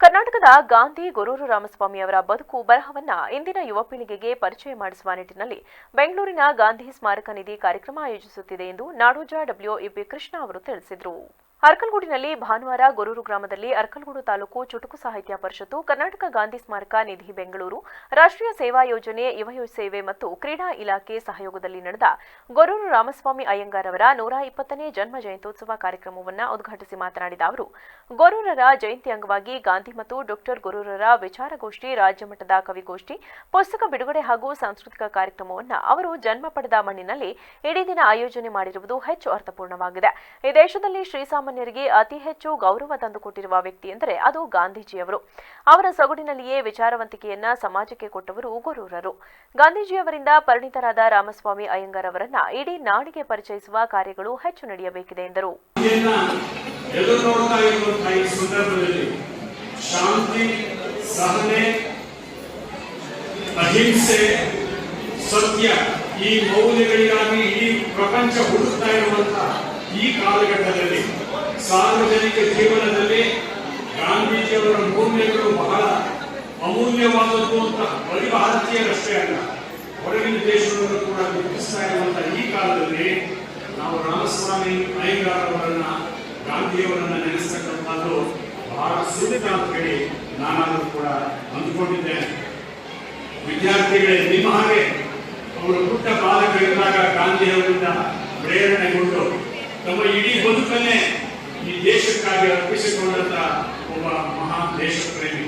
ಕರ್ನಾಟಕದ ಗಾಂಧಿ ಗೊರೂರು ರಾಮಸ್ವಾಮಿ ಅವರ ಬದುಕು ಬರಹವನ್ನ ಇಂದಿನ ಯುವ ಪೀಳಿಗೆಗೆ ಪರಿಚಯ ಮಾಡಿಸುವ ನಿಟ್ಟಿನಲ್ಲಿ ಬೆಂಗಳೂರಿನ ಗಾಂಧಿ ಸ್ಮಾರಕ ನಿಧಿ ಕಾರ್ಯಕ್ರಮ ಆಯೋಜಿಸುತ್ತಿದೆ ಎಂದು ನಾಡೋಜ WEP ಕೃಷ್ಣ ಅವರು ತಿಳಿಸಿದರು. ಅರ್ಕಲಗೂಡಿನಲ್ಲಿ ಭಾನುವಾರ ಗೊರೂರು ಗ್ರಾಮದಲ್ಲಿ ಅರ್ಕಲಗೂಡು ತಾಲೂಕು ಚುಟುಕು ಸಾಹಿತ್ಯ ಪರಿಷತ್ತು, ಕರ್ನಾಟಕ ಗಾಂಧಿ ಸ್ಮಾರಕ ನಿಧಿ ಬೆಂಗಳೂರು, ರಾಷ್ಟ್ರೀಯ ಸೇವಾ ಯೋಜನೆ, ಯುವ ಸೇವೆ ಮತ್ತು ಕ್ರೀಡಾ ಇಲಾಖೆ ಸಹಯೋಗದಲ್ಲಿ ನಡೆದ ಗೊರೂರು ರಾಮಸ್ವಾಮಿ ಅಯ್ಯಂಗಾರ್ ಅವರ 120ನೇ ಜನ್ಮ ಜಯಂತ್ಯೋತ್ಸವ ಕಾರ್ಯಕ್ರಮವನ್ನು ಉದ್ಘಾಟಿಸಿ ಮಾತನಾಡಿದ ಅವರು, ಗೊರೂರರ ಜಯಂತಿ ಅಂಗವಾಗಿ ಗಾಂಧಿ ಮತ್ತು ಡಾಕ್ಟರ್ ಗೊರೂರರ ವಿಚಾರಗೋಷ್ಠಿ, ರಾಜ್ಯಮಟ್ಟದ ಕವಿಗೋಷ್ಠಿ, ಪುಸ್ತಕ ಬಿಡುಗಡೆ ಹಾಗೂ ಸಾಂಸ್ಕೃತಿಕ ಕಾರ್ಯಕ್ರಮವನ್ನು ಅವರು ಜನ್ಮ ಪಡೆದ ಮಣ್ಣಿನಲ್ಲಿ ಇಡೀ ದಿನ ಆಯೋಜನೆ ಮಾಡಿರುವುದು ಹೆಚ್ಚು ಅರ್ಥಪೂರ್ಣವಾಗಿದೆ. ಈ ದೇಶದಲ್ಲಿ ಶ್ರೀಸಾಮಾನ್ಯರಿಗೆ ಅತಿ ಹೆಚ್ಚು ಗೌರವ ತಂದುಕೊಟ್ಟಿರುವ ವ್ಯಕ್ತಿ ಎಂದರೆ ಅದು ಗಾಂಧೀಜಿಯವರು. ಅವರ ಸೊಗಡಿನಲ್ಲಿಯೇ ವಿಚಾರವಂತಿಕೆಯನ್ನ ಸಮಾಜಕ್ಕೆ ಕೊಟ್ಟವರು ಗೊರೂರರು. ಗಾಂಧೀಜಿಯವರಿಂದ ಪರಿಣಿತರಾದ ರಾಮಸ್ವಾಮಿ ಅಯ್ಯಂಗಾರ್ ಅವರನ್ನ ಇಡೀ ನಾಡಿಗೆ ಪರಿಚಯಿಸುವ ಕಾರ್ಯಗಳು ಹೆಚ್ಚು ನಡೆಯಬೇಕಿದೆ ಎಂದರು. ಎದುರು ನೋಡ್ತಾ ಇರುವಂತಹ ಈ ಸಂದರ್ಭದಲ್ಲಿ ಶಾಂತಿ, ಸಹನೆ, ಅಹಿಂಸೆ, ಸತ್ಯ ಈ ಮೌಲ್ಯಗಳಿಗಾಗಿ ಇಡೀ ಪ್ರಪಂಚ ಹುಡುಕ್ತಾ ಇರುವಂತಹ ಈ ಕಾಲಘಟ್ಟದಲ್ಲಿ ಸಾರ್ವಜನಿಕ ಜೀವನದಲ್ಲಿ ಗಾಂಧೀಜಿಯವರ ಮೌಲ್ಯಗಳು ಬಹಳ ಅಮೂಲ್ಯವಾದದ್ದು ಅಂತ ಬರೀ ಭಾರತೀಯರಷ್ಟೇ ಅಲ್ಲ, ಹೊರಗಿನ ದೇಶಗಳನ್ನು ಕೂಡ ಗುರುತಿಸ್ತಾ ಇರುವಂತಹ ಈ ಕಾಲದಲ್ಲಿ ನಾವು ರಾಮಸ್ವಾಮಿ ಅಯ್ಯಂಗಾರ್ ಅವರನ್ನ, ಗಾಂಧಿಯವರನ್ನ ನೆನೆಸ್ತಕ್ಕಂಥದ್ದು ಬಹಳ ಸೂಕ್ತ ಅಂತ ಹೇಳಿ ನಾನಾದರೂ ಕೂಡ ಅಂದುಕೊಂಡಿದ್ದೇನೆ. ವಿದ್ಯಾರ್ಥಿಗಳೇ, ನಿಮ್ಮ ಹಾಗೆ ಅವರು ಪುಟ್ಟ ಬಾಲಕರಿದ್ದಾಗ ಗಾಂಧಿಯವರಿಂದ ಪ್ರೇರಣೆಗೊಂಡು ತಮ್ಮ ಇಡೀ ಬದುಕನ್ನೇ ಈ ದೇಶಕ್ಕಾಗಿ ಅರ್ಪಿಸಿಕೊಂಡಂತ ಒಬ್ಬ ಮಹಾನ್ ದೇಶ ಪ್ರೇಮಿ.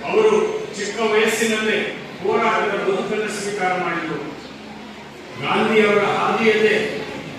ಅವರು ಚಿಕ್ಕ ವಯಸ್ಸಿನಲ್ಲೇ ಹೋರಾಟದ ಬದುಕನ್ನು ಸ್ವೀಕಾರ ಮಾಡಿದರು. ಗಾಂಧಿಯವರ ಹಾದಿಯಲ್ಲೇ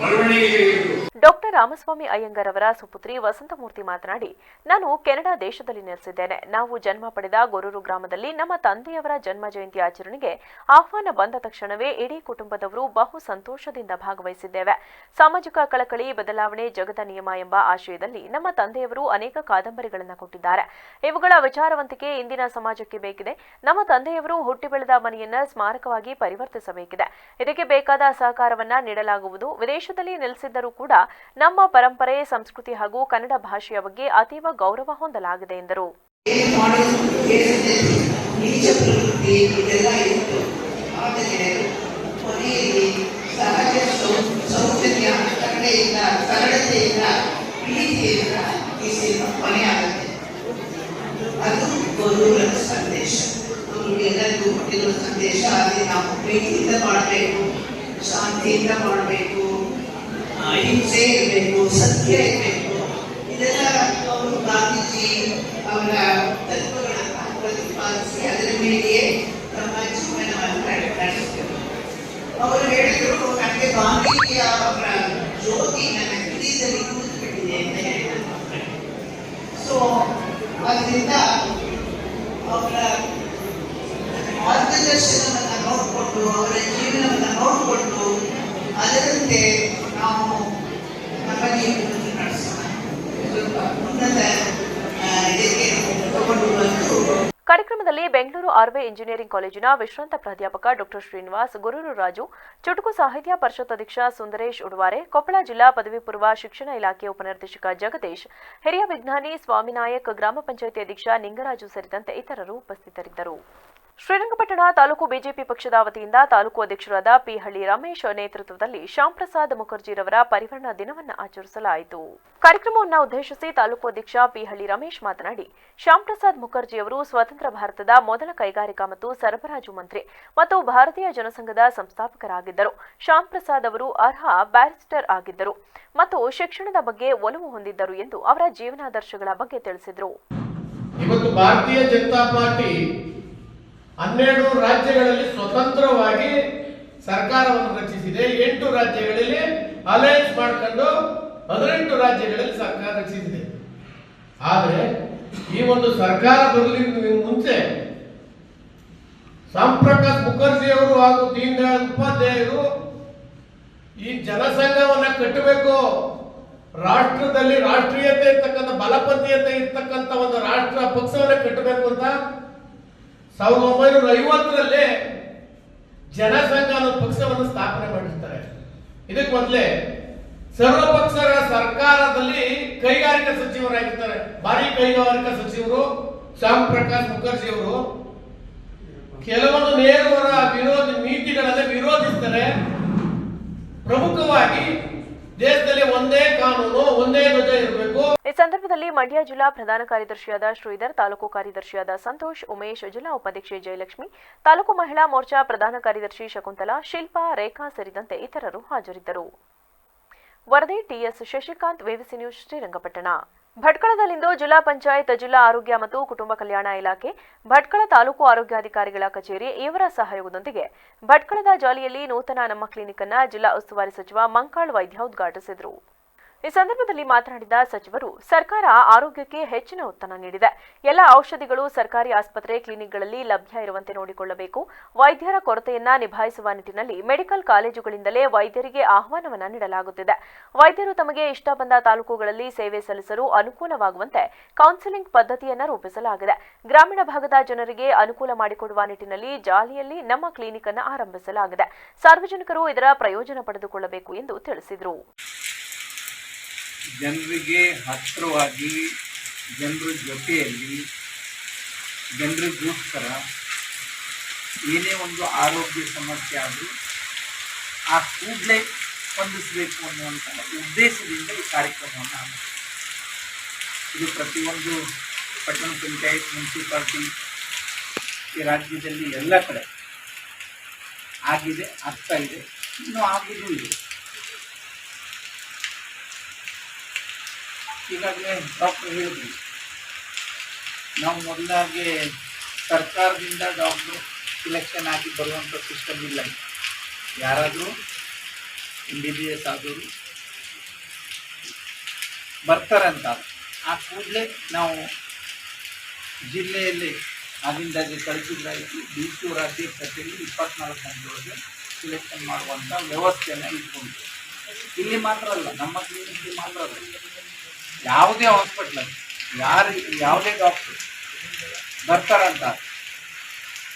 ಬರವಣಿಗೆಗೆ ಇರುವುದು. ಡಾಕ್ಟರ್ ರಾಮಸ್ವಾಮಿ ಅಯ್ಯಂಗಾರ್ ಅವರ ಸುಪುತ್ರಿ ವಸಂತಮೂರ್ತಿ ಮಾತನಾಡಿ, ನಾನು ಕೆನಡಾ ದೇಶದಲ್ಲಿ ನೆಲೆಸಿದ್ದೇನೆ. ನಾವು ಜನ್ಮ ಪಡೆದ ಗೊರೂರು ಗ್ರಾಮದಲ್ಲಿ ನಮ್ಮ ತಂದೆಯವರ ಜನ್ಮ ಜಯಂತಿ ಆಚರಣೆಗೆ ಆಹ್ವಾನ ಬಂದ ತಕ್ಷಣವೇ ಇಡೀ ಕುಟುಂಬದವರು ಬಹು ಸಂತೋಷದಿಂದ ಭಾಗವಹಿಸಿದ್ದೇವೆ. ಸಾಮಾಜಿಕ ಕಳಕಳಿ, ಬದಲಾವಣೆ ಜಗದ ನಿಯಮ ಎಂಬ ಆಶಯದಲ್ಲಿ ನಮ್ಮ ತಂದೆಯವರು ಅನೇಕ ಕಾದಂಬರಿಗಳನ್ನು ಕೊಟ್ಟಿದ್ದಾರೆ. ಇವುಗಳ ವಿಚಾರವಂತಿಕೆ ಇಂದಿನ ಸಮಾಜಕ್ಕೆ ಬೇಕಿದೆ. ನಮ್ಮ ತಂದೆಯವರು ಹುಟ್ಟಿ ಬೆಳೆದ ಮನೆಯನ್ನ ಸ್ಮಾರಕವಾಗಿ ಪರಿವರ್ತಿಸಬೇಕಿದೆ. ಇದಕ್ಕೆ ಬೇಕಾದ ಸಹಕಾರವನ್ನ ನೀಡಲಾಗುವುದು. ವಿದೇಶದಲ್ಲಿ ನೆಲೆಸಿದ್ದರೂ ಕೂಡ ನಮ್ಮ ಪರಂಪರೆ, ಸಂಸ್ಕೃತಿ ಹಾಗೂ ಕನ್ನಡ ಭಾಷೆಯ ಬಗ್ಗೆ ಅತೀವ ಗೌರವ ಹೊಂದಲಾಗಿದೆ ಎಂದರು. ಅದು ಗುರುಗಳ ಸಂದೇಶ, ಎಲ್ಲರಿಗೂ ಕೊಟ್ಟಿರುವ ಸಂದೇಶ. ಅಲ್ಲಿ ನಾವು ಪ್ರೀತಿಯಿಂದ ಮಾಡಬೇಕು, ಶಾಂತಿಯಿಂದ ಮಾಡಬೇಕು, ಅಹಿಂಸೆ ಇರಬೇಕು, ಸತ್ಯ ಇರಬೇಕು. ಇದೆಲ್ಲ ಅವರು ಗಾಂಧೀಜಿ ಅವರ ತತ್ವಗಳನ್ನು ಪ್ರತಿಪಾದಿಸಿ ಅದರ ಮೇಲೆಯೇ ನಮ್ಮ ಜೀವನವನ್ನು ನಡೆಸಿದರು. ಅವರು ಹೇಳಿದರು, ನನಗೆ ಗಾಂಧೀಜಿಯ ಅವರ ಜ್ಯೋತಿ ನನ್ನ ಹೃದಯದಲ್ಲಿ ಕೂತ್ಬಿಟ್ಟಿದೆ ಅಂತ ಹೇಳಿದರು. ಸೊ ಅದರಿಂದ ಅವರ ಮಾರ್ಗದರ್ಶನವನ್ನು ನೋಡಿಕೊಂಡು, ಅವರ ಜೀವನವನ್ನು ನೋಡಿಕೊಂಡು ಅದರಂತೆ ನಾವು ನಮ್ಮ ಜೀವನವನ್ನು ನಡೆಸೋಣ, ಉನ್ನತ ಇದಕ್ಕೆ ತಗೊಂಡು ಬಂದು. ಕಾರ್ಯಕ್ರಮದಲ್ಲಿ ಬೆಂಗಳೂರು ಆರ್ವೆ ಇಂಜಿನಿಯರಿಂಗ್ ಕಾಲೇಜಿನ ವಿಶ್ರಾಂತ ಪ್ರಾಧ್ಯಾಪಕ ಡಾಕ್ಟರ್ ಶ್ರೀನಿವಾಸ್, ಗುರೂರು ರಾಜು, ಚುಟುಕು ಸಾಹಿತ್ಯ ಪರಿಷತ್ ಅಧ್ಯಕ್ಷ ಸುಂದರೇಶ್ ಉಡುವಾರೆ, ಕೊಪ್ಪಳ ಜಿಲ್ಲಾ ಪದವಿ ಪೂರ್ವ ಶಿಕ್ಷಣ ಇಲಾಖೆ ಉಪನಿರ್ದೇಶಕ ಜಗದೀಶ್, ಹಿರಿಯ ವಿಜ್ಞಾನಿ ಸ್ವಾಮಿನಾಯಕ್, ಗ್ರಾಮ ಪಂಚಾಯಿತಿ ಅಧ್ಯಕ್ಷ ನಿಂಗರಾಜು ಸೇರಿದಂತೆ ಇತರರು ಉಪಸ್ಥಿತರಿದ್ದರು. ಶ್ರೀರಂಗಪಟ್ಟಣ ತಾಲೂಕು ಬಿಜೆಪಿ ಪಕ್ಷದ ವತಿಯಿಂದ ತಾಲೂಕು ಅಧ್ಯಕ್ಷರಾದ ಪಿ. ಹಳ್ಳಿ ರಮೇಶ್ ನೇತೃತ್ವದಲ್ಲಿ ಶ್ಯಾಮ್ ಪ್ರಸಾದ್ ಮುಖರ್ಜಿರವರ ಪರಿವರ್ಣ ದಿನವನ್ನು ಆಚರಿಸಲಾಯಿತು. ಕಾರ್ಯಕ್ರಮವನ್ನು ಉದ್ದೇಶಿಸಿ ತಾಲೂಕು ಅಧ್ಯಕ್ಷ ಪಿ. ಹಳ್ಳಿ ರಮೇಶ್ ಮಾತನಾಡಿ, ಶ್ಯಾಮ್ ಪ್ರಸಾದ್ ಮುಖರ್ಜಿಯವರು ಸ್ವತಂತ್ರ ಭಾರತದ ಮೊದಲ ಕೈಗಾರಿಕಾ ಮತ್ತು ಸರಬರಾಜು ಮಂತ್ರಿ ಮತ್ತು ಭಾರತೀಯ ಜನಸಂಘದ ಸಂಸ್ಥಾಪಕರಾಗಿದ್ದರು. ಶ್ಯಾಮ್ ಪ್ರಸಾದ್ ಅವರು ಅರ್ಹ ಬ್ಯಾರಿಸ್ಟರ್ ಆಗಿದ್ದರು ಮತ್ತು ಶಿಕ್ಷಣದ ಬಗ್ಗೆ ಒಲವು ಹೊಂದಿದ್ದರು ಎಂದು ಅವರ ಜೀವನಾದರ್ಶಗಳ ಬಗ್ಗೆ ತಿಳಿಸಿದರು. ಇವತ್ತು ಭಾರತೀಯ ಜನತಾ ಪಾರ್ಟಿ 12 ರಾಜ್ಯಗಳಲ್ಲಿ ಸ್ವತಂತ್ರವಾಗಿ ಸರ್ಕಾರವನ್ನು ರಚಿಸಿದೆ. 8 ರಾಜ್ಯಗಳಲ್ಲಿ ಅಲಯನ್ಸ್ ಮಾಡಿಕೊಂಡು 18 ರಾಜ್ಯಗಳಲ್ಲಿ ಸರ್ಕಾರ ರಚಿಸಿದೆ. ಆದರೆ ಈ ಒಂದು ಸರ್ಕಾರ ಬರಲಿಕ್ಕೆ ಮುಂಚೆ ಶ್ಯಾಮ್ ಪ್ರಸಾದ್ ಮುಖರ್ಜಿ ಅವರು ಹಾಗೂ ದೀನ್ ದಯಾಳ್ ಉಪಾಧ್ಯಾಯರು ಈ ಜನಸಂಘವನ್ನ ಕಟ್ಟಬೇಕು, ರಾಷ್ಟ್ರದಲ್ಲಿ ರಾಷ್ಟ್ರೀಯತೆ ಇರ್ತಕ್ಕಂಥ, ಬಲಪಂಥೀಯತೆ ಇರ್ತಕ್ಕಂಥ ಒಂದು ರಾಷ್ಟ್ರ ಪಕ್ಷವನ್ನ ಕಟ್ಟಬೇಕು ಅಂತ 1950ರಲ್ಲಿ ಜನಸಂಘ ಅನ್ನೋ ಪಕ್ಷವನ್ನು ಸ್ಥಾಪನೆ ಮಾಡಿರ್ತಾರೆ. ಇದಕ್ಕೆ ಮೊದಲೇ ಸರ್ವ ಪಕ್ಷಗಳ ಸರ್ಕಾರದಲ್ಲಿ ಕೈಗಾರಿಕಾ ಸಚಿವರಾಗಿರ್ತಾರೆ. ಭಾರಿ ಕೈಗಾರಿಕಾ ಸಚಿವರು ಶ್ಯಾಮ್ ಪ್ರಸಾದ್ ಮುಖರ್ಜಿ ಅವರು ಕೆಲವೊಂದು ನೇರವರ ವಿರೋಧಿ ನೀತಿಗಳನ್ನು ವಿರೋಧಿಸ್ತಾರೆ. ಪ್ರಮುಖವಾಗಿ ದೇಶದಲ್ಲಿ ಒಂದೇ ಕಾನೂನು, ಒಂದೇ ಧ್ವಜ ಇರಬೇಕು. ಈ ಸಂದರ್ಭದಲ್ಲಿ ಮಂಡ್ಯ ಜಿಲ್ಲಾ ಪ್ರಧಾನ ಕಾರ್ಯದರ್ಶಿಯಾದ ಶ್ರೀಧರ್, ತಾಲೂಕು ಕಾರ್ಯದರ್ಶಿಯಾದ ಸಂತೋಷ್, ಉಮೇಶ್, ಜಿಲ್ಲಾ ಉಪಾಧ್ಯಕ್ಷೆ ಜಯಲಕ್ಷ್ಮಿ, ತಾಲೂಕು ಮಹಿಳಾ ಮೋರ್ಚಾ ಪ್ರಧಾನ ಕಾರ್ಯದರ್ಶಿ ಶಕುಂತಲಾ, ಶಿಲ್ಪಾ, ರೇಖಾ ಸೇರಿದಂತೆ ಇತರರು ಹಾಜರಿದ್ದರು. ವರದಿ TS Shashikanth, VVC news, Srirangapatna. ಭಟ್ಕಳದಲ್ಲಿಂದು ಜಿಲ್ಲಾ ಪಂಚಾಯತ್, ಜಿಲ್ಲಾ ಆರೋಗ್ಯ ಮತ್ತು ಕುಟುಂಬ ಕಲ್ಯಾಣ ಇಲಾಖೆ, ಭಟ್ಕಳ ತಾಲೂಕು ಆರೋಗ್ಯಾಧಿಕಾರಿಗಳ ಕಚೇರಿ ಇವರ ಸಹಯೋಗದೊಂದಿಗೆ ಭಟ್ಕಳದ ಜಾಲಿಯಲ್ಲಿ ನೂತನ ನಮ್ಮ ಕ್ಲಿನಿಕ್ ಅನ್ನು ಜಿಲ್ಲಾ ಉಸ್ತುವಾರಿ ಸಚಿವ ಮಂಕಾಳ್ ವೈದ್ಯ ಉದ್ಘಾಟಿಸಿದರು. ಈ ಸಂದರ್ಭದಲ್ಲಿ ಮಾತನಾಡಿದ ಸಚಿವರು, ಸರ್ಕಾರ ಆರೋಗ್ಯಕ್ಕೆ ಹೆಚ್ಚಿನ ಒತ್ತನ್ನು ನೀಡಿದೆ. ಎಲ್ಲ ಔಷಧಿಗಳು ಸರ್ಕಾರಿ ಆಸ್ಪತ್ರೆ, ಕ್ಲಿನಿಕ್ಗಳಲ್ಲಿ ಲಭ್ಯ ಇರುವಂತೆ ನೋಡಿಕೊಳ್ಳಬೇಕು. ವೈದ್ಯರ ಕೊರತೆಯನ್ನ ನಿಭಾಯಿಸುವ ನಿಟ್ಟಿನಲ್ಲಿ ಮೆಡಿಕಲ್ ಕಾಲೇಜುಗಳಿಂದಲೇ ವೈದ್ಯರಿಗೆ ಆಹ್ವಾನವನ್ನ ನೀಡಲಾಗುತ್ತಿದೆ. ವೈದ್ಯರು ತಮಗೆ ಇಷ್ಟ ಬಂದ ತಾಲೂಕುಗಳಲ್ಲಿ ಸೇವೆ ಸಲ್ಲಿಸಲು ಅನುಕೂಲವಾಗುವಂತೆ ಕೌನ್ಸಿಲಿಂಗ್ ಪದ್ಧತಿಯನ್ನು ರೂಪಿಸಲಾಗಿದೆ. ಗ್ರಾಮೀಣ ಭಾಗದ ಜನರಿಗೆ ಅನುಕೂಲ ಮಾಡಿಕೊಡುವ ನಿಟ್ಟಿನಲ್ಲಿ ಜಾಲಿಯಲ್ಲಿ ನಮ್ಮ ಕ್ಲಿನಿಕ್ ಅನ್ನು ಆರಂಭಿಸಲಾಗಿದೆ. ಸಾರ್ವಜನಿಕರು ಇದರ ಪ್ರಯೋಜನ ಪಡೆದುಕೊಳ್ಳಬೇಕು ಎಂದು ತಿಳಿಸಿದರು. ಜನರಿಗೆ ಹತ್ತಿರವಾಗಿ, ಜನರ ಜೊತೆಯಲ್ಲಿ, ಜನರಿಗೋಸ್ಕರ ಏನೇ ಒಂದು ಆರೋಗ್ಯ ಸಮಸ್ಯೆ ಆದರೂ ಆ ಕೂಡಲೇ ಸ್ಪಂದಿಸಬೇಕು ಅನ್ನುವಂಥ ಉದ್ದೇಶದಿಂದ ಈ ಕಾರ್ಯಕ್ರಮವನ್ನು ಇದು ಪ್ರತಿಯೊಂದು ಪಟ್ಟಣ ಪಂಚಾಯತ್, ಮುನ್ಸಿಪಾಲ್ಟಿ ಈ ರಾಜ್ಯದಲ್ಲಿ ಎಲ್ಲ ಕಡೆ ಆಗಿದೆ, ಆಗ್ತಾ ಇದೆ, ಇನ್ನೂ ಆಗುವುದೂ ಇದೆ. ಈಗಾಗಲೇ ಡಾಕ್ಟರ್ ಹೇಳಿದ್ವಿ, ನಾವು ಮೊದಲಾಗೆ ಸರ್ಕಾರದಿಂದ ಡಾಕ್ಟ್ರು ಸಿಲೆಕ್ಷನ್ ಆಗಿ ಬರುವಂಥ ಸಿಸ್ಟಮ್ ಇಲ್ಲ. ಯಾರಾದರೂ MBBS ಆದವರು ಬರ್ತಾರಂತ ಆ ಕೂಡಲೇ ನಾವು ಜಿಲ್ಲೆಯಲ್ಲಿ ಆಗಿಂದಾಗೆ ಕಳಿಸಿದ್ರಾಯಿತು. DC ಅಧ್ಯಕ್ಷತೆಯಲ್ಲಿ 24 ಗಂಟೆಯೊಳಗೆ ಸಿಲೆಕ್ಷನ್ ಮಾಡುವಂಥ ವ್ಯವಸ್ಥೆಯನ್ನು ಇಟ್ಕೊಂಡು, ಇಲ್ಲಿ ಮಾತ್ರ ಅಲ್ಲ, ನಮ್ಮ ಕ್ಲಿನಿಕ್ಗೆ ಮಾತ್ರ ಅಲ್ಲ, ಯಾವುದೇ ಹಾಸ್ಪಿಟ್ಲಲ್ಲಿ ಯಾವುದೇ ಡಾಕ್ಟ್ರು ಬರ್ತಾರಂತ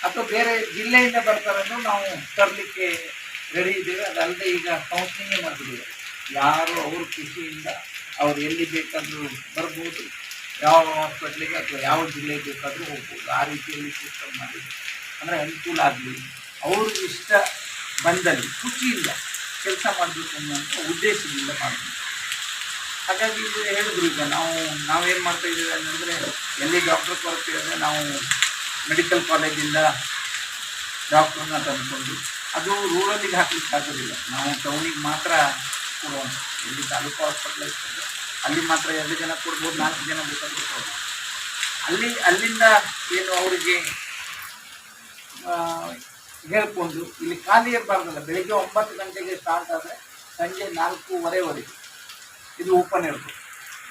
ಅಥವಾ ಬೇರೆ ಜಿಲ್ಲೆಯಿಂದ ಬರ್ತಾರನ್ನು ನಾವು ತರಲಿಕ್ಕೆ ರೆಡಿ ಇದ್ದೇವೆ. ಅದಲ್ಲದೆ ಈಗ ಕೌನ್ಸಿಲಿಂಗೇ ಮಾಡಿಬಿಟ್ಟಿದೆ. ಯಾರು ಅವ್ರ ಖುಷಿಯಿಂದ ಅವ್ರು ಎಲ್ಲಿ ಬೇಕಾದರೂ ಬರ್ಬೋದು, ಯಾವ ಹಾಸ್ಪಿಟ್ಲಿಗೆ ಅಥವಾ ಯಾವ ಜಿಲ್ಲೆಗೆ ಬೇಕಾದರೂ ಹೋಗ್ಬೋದು. ಆ ರೀತಿಯಲ್ಲಿ ಸಿಸ್ಟಮ್ ಮಾಡಿ ಅಂದರೆ ಅನುಕೂಲ ಆಗಲಿ, ಅವ್ರಿಗೆ ಇಷ್ಟ ಬಂದಲ್ಲಿ ಖುಷಿಯಿಂದ ಕೆಲಸ ಮಾಡಬೇಕು ಅನ್ನೋಂಥ ಉದ್ದೇಶದಿಂದ ಮಾಡ್ತೀವಿ. ಹಾಗಾಗಿ ಇದು ಹೇಳಿದ್ರು, ಈಗ ನಾವೇನು ಮಾಡ್ತಾ ಇದ್ದೀವಿ ಅಂದರೆ, ಎಲ್ಲಿ ಡಾಕ್ಟರ್ ಕೊರತೆ ಅಂದರೆ ನಾವು ಮೆಡಿಕಲ್ ಕಾಲೇಜಿಂದ ಡಾಕ್ಟ್ರನ್ನ ತಂದುಕೊಂಡು, ಅದು ರೂರಲ್ಲಿಗೆ ಹಾಕ್ಲಿಕ್ಕೆ ಆಗೋದಿಲ್ಲ, ನಾವು ಟೌನಿಗೆ ಮಾತ್ರ ಕೊಡುವಂಥ. ಎಲ್ಲಿ ತಾಲೂಕು ಹಾಸ್ಪಿಟ್ಲ್ ಇರ್ತದೆ ಅಲ್ಲಿ ಮಾತ್ರ 2 ಜನ ಕೊಡ್ಬೋದು, 4 ಜನ ಬೇಕಾದರೂ ಕೊಡ್ಬೋದು. ಅಲ್ಲಿಂದ ಏನು ಅವರಿಗೆ ಹೇಳ್ಕೊಂಡು ಇಲ್ಲಿ ಖಾಲಿ ಇರಬಾರ್ದಲ್ಲ. ಬೆಳಿಗ್ಗೆ 9 ಗಂಟೆಗೆ ಸ್ಟಾರ್ಟ್ ಆದರೆ ಸಂಜೆ 4:15ವರೆಗೆ ಇದು ಓಪನ್ ಇರ್ತದೆ.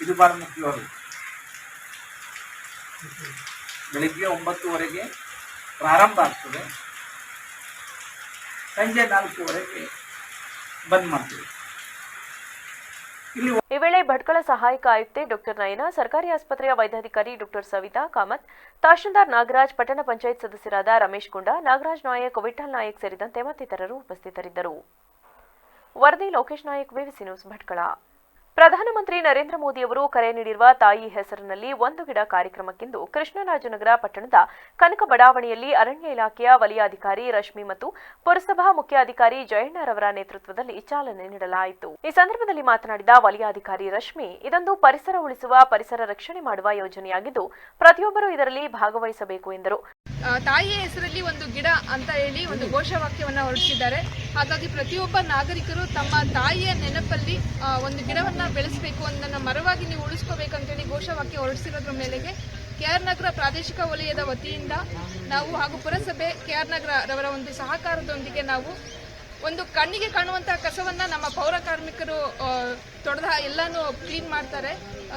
ಇದು ಭಾಳ ಮುಖ್ಯವಾಗಿದೆ. ಬೆಳಿಗ್ಗೆ 9ವರೆಗೆ ಪ್ರಾರಂಭ ಆಗ್ತದೆ, ಸಂಜೆ 4ವರೆಗೆ ಬಂದ್ ಮಾಡ್ತೀವಿ. ಈ ವೇಳೆ ಭಟ್ಕಳ ಸಹಾಯಕ ಆಯುಕ್ತೆ ಡಾಕ್ಟರ್ ನಯನ, ಸರ್ಕಾರಿ ಆಸ್ಪತ್ರೆಯ ವೈದ್ಯಾಧಿಕಾರಿ ಡಾಕ್ಟರ್ ಸವಿತಾ ಕಾಮತ್, ತಹಶೀಲ್ದಾರ್ ನಾಗರಾಜ್, ಪಟ್ಟಣ ಪಂಚಾಯತ್ ಸದಸ್ಯರಾದ ರಮೇಶ್ ಗುಂಡ, ನಾಗರಾಜ್ ನಾಯಕ್, ವಿಠಲ್ ನಾಯಕ್ ಸೇರಿದಂತೆ ಮತ್ತಿತರರು ಉಪಸ್ಥಿತರಿದ್ದರು. ವರದಿ ಲೋಕೇಶ್ ನಾಯಕ್, BBC ನ್ಯೂಸ್, ಭಟ್ಕಳ. ಪ್ರಧಾನಮಂತ್ರಿ ನರೇಂದ್ರ ಮೋದಿ ಅವರು ಕರೆ ನೀಡಿರುವ ತಾಯಿ ಹೆಸರಿನಲ್ಲಿ 1 ಗಿಡ ಕಾರ್ಯಕ್ರಮಕ್ಕಿಂದು ಕೃಷ್ಣರಾಜನಗರ ಪಟ್ಟಣದ ಕನಕ ಬಡಾವಣೆಯಲ್ಲಿ ಅರಣ್ಯ ಇಲಾಖೆಯ ವಲಯಾಧಿಕಾರಿ ರಶ್ಮಿ ಮತ್ತು ಪುರಸಭಾ ಮುಖ್ಯಾಧಿಕಾರಿ ಜಯಣ್ಣರವರ ನೇತೃತ್ವದಲ್ಲಿ ಚಾಲನೆ ನೀಡಲಾಯಿತು. ಈ ಸಂದರ್ಭದಲ್ಲಿ ಮಾತನಾಡಿದ ವಲಯಾಧಿಕಾರಿ ರಶ್ಮಿ, ಇದೊಂದು ಪರಿಸರ ಉಳಿಸುವ, ಪರಿಸರ ರಕ್ಷಣೆ ಮಾಡುವ ಯೋಜನೆಯಾಗಿದ್ದು ಪ್ರತಿಯೊಬ್ಬರೂ ಇದರಲ್ಲಿ ಭಾಗವಹಿಸಬೇಕು ಎಂದರು. ತಾಯಿಯ ಹೆಸರಲ್ಲಿ 1 ಗಿಡ ಅಂತ ಹೇಳಿ ಒಂದು ಘೋಷವಾಕ್ಯವನ್ನು ಹೊರಡಿಸಿದ್ದಾರೆ. ಹಾಗಾಗಿ ಪ್ರತಿಯೊಬ್ಬ ನಾಗರಿಕರು ತಮ್ಮ ತಾಯಿಯ ನೆನಪಲ್ಲಿ 1 ಗಿಡವನ್ನು ಬೆಳೆಸಬೇಕು, ಅದನ್ನು ಮರವಾಗಿ ನೀವು ಉಳಿಸ್ಕೋಬೇಕಂತೇಳಿ ಘೋಷವಾಕ್ಯ ಹೊರಡಿಸಿರೋದ್ರ ಮೇಲೆಗೆ KR ನಗರ ಪ್ರಾದೇಶಿಕ ವಲಯದ ವತಿಯಿಂದ ನಾವು ಹಾಗೂ ಪುರಸಭೆ KR ನಗರ ರವರ ಒಂದು ಸಹಕಾರದೊಂದಿಗೆ ನಾವು ಒಂದು ಕಣ್ಣಿಗೆ ಕಾಣುವಂತಹ ಕಸವನ್ನು ನಮ್ಮ ಪೌರ ಕಾರ್ಮಿಕರು ತೊಡೆದ ಎಲ್ಲಾನು ಕ್ಲೀನ್ ಮಾಡ್ತಾರೆ.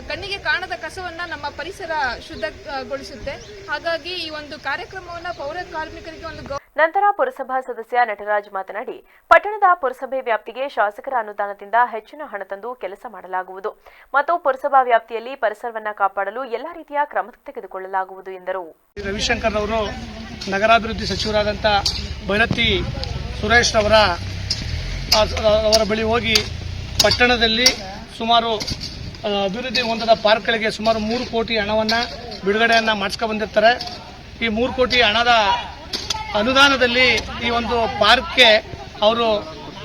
ಕಣ್ಣಿಗೆ ಕಾಣದ ಕಸವನ್ನು ನಮ್ಮ ಪರಿಸರ ಶುದ್ಧಗೊಳಿಸುತ್ತೆ. ಹಾಗಾಗಿ ಈ ಒಂದು ಕಾರ್ಯಕ್ರಮವನ್ನು ಪೌರ ಕಾರ್ಮಿಕರಿಗೆ ಒಂದು ನಂತರ ಪುರಸಭಾ ಸದಸ್ಯ ನಟರಾಜ್ ಮಾತನಾಡಿ, ಪಟ್ಟಣದ ಪುರಸಭೆ ವ್ಯಾಪ್ತಿಗೆ ಶಾಸಕರ ಅನುದಾನದಿಂದ ಹೆಚ್ಚಿನ ಹಣ ತಂದು ಕೆಲಸ ಮಾಡಲಾಗುವುದು ಮತ್ತು ಪುರಸಭಾ ವ್ಯಾಪ್ತಿಯಲ್ಲಿ ಪರಿಸರವನ್ನು ಕಾಪಾಡಲು ಎಲ್ಲಾ ರೀತಿಯ ಕ್ರಮ ತೆಗೆದುಕೊಳ್ಳಲಾಗುವುದು ಎಂದರು. ರವಿಶಂಕರ್ ಅವರು ನಗರಾಭಿವೃದ್ಧಿ ಸಚಿವರಾದಂಥ ಭೈರತಿ ಸುರೇಶ್ ಅವರ ಬಳಿ ಹೋಗಿ ಪಟ್ಟಣದಲ್ಲಿ ಸುಮಾರು ಅಭಿವೃದ್ಧಿ ಹೊಂದದ ಪಾರ್ಕ್ಗಳಿಗೆ ಸುಮಾರು 3 ಕೋಟಿ ಹಣವನ್ನು ಬಿಡುಗಡೆಯನ್ನು ಮಾಡಿಸ್ಕೊಂಡು ಬಂದಿರ್ತಾರೆ. ಈ 3 ಕೋಟಿ ಹಣದ ಅನುದಾನದಲ್ಲಿ ಈ ಒಂದು ಪಾರ್ಕ್ಗೆ ಅವರು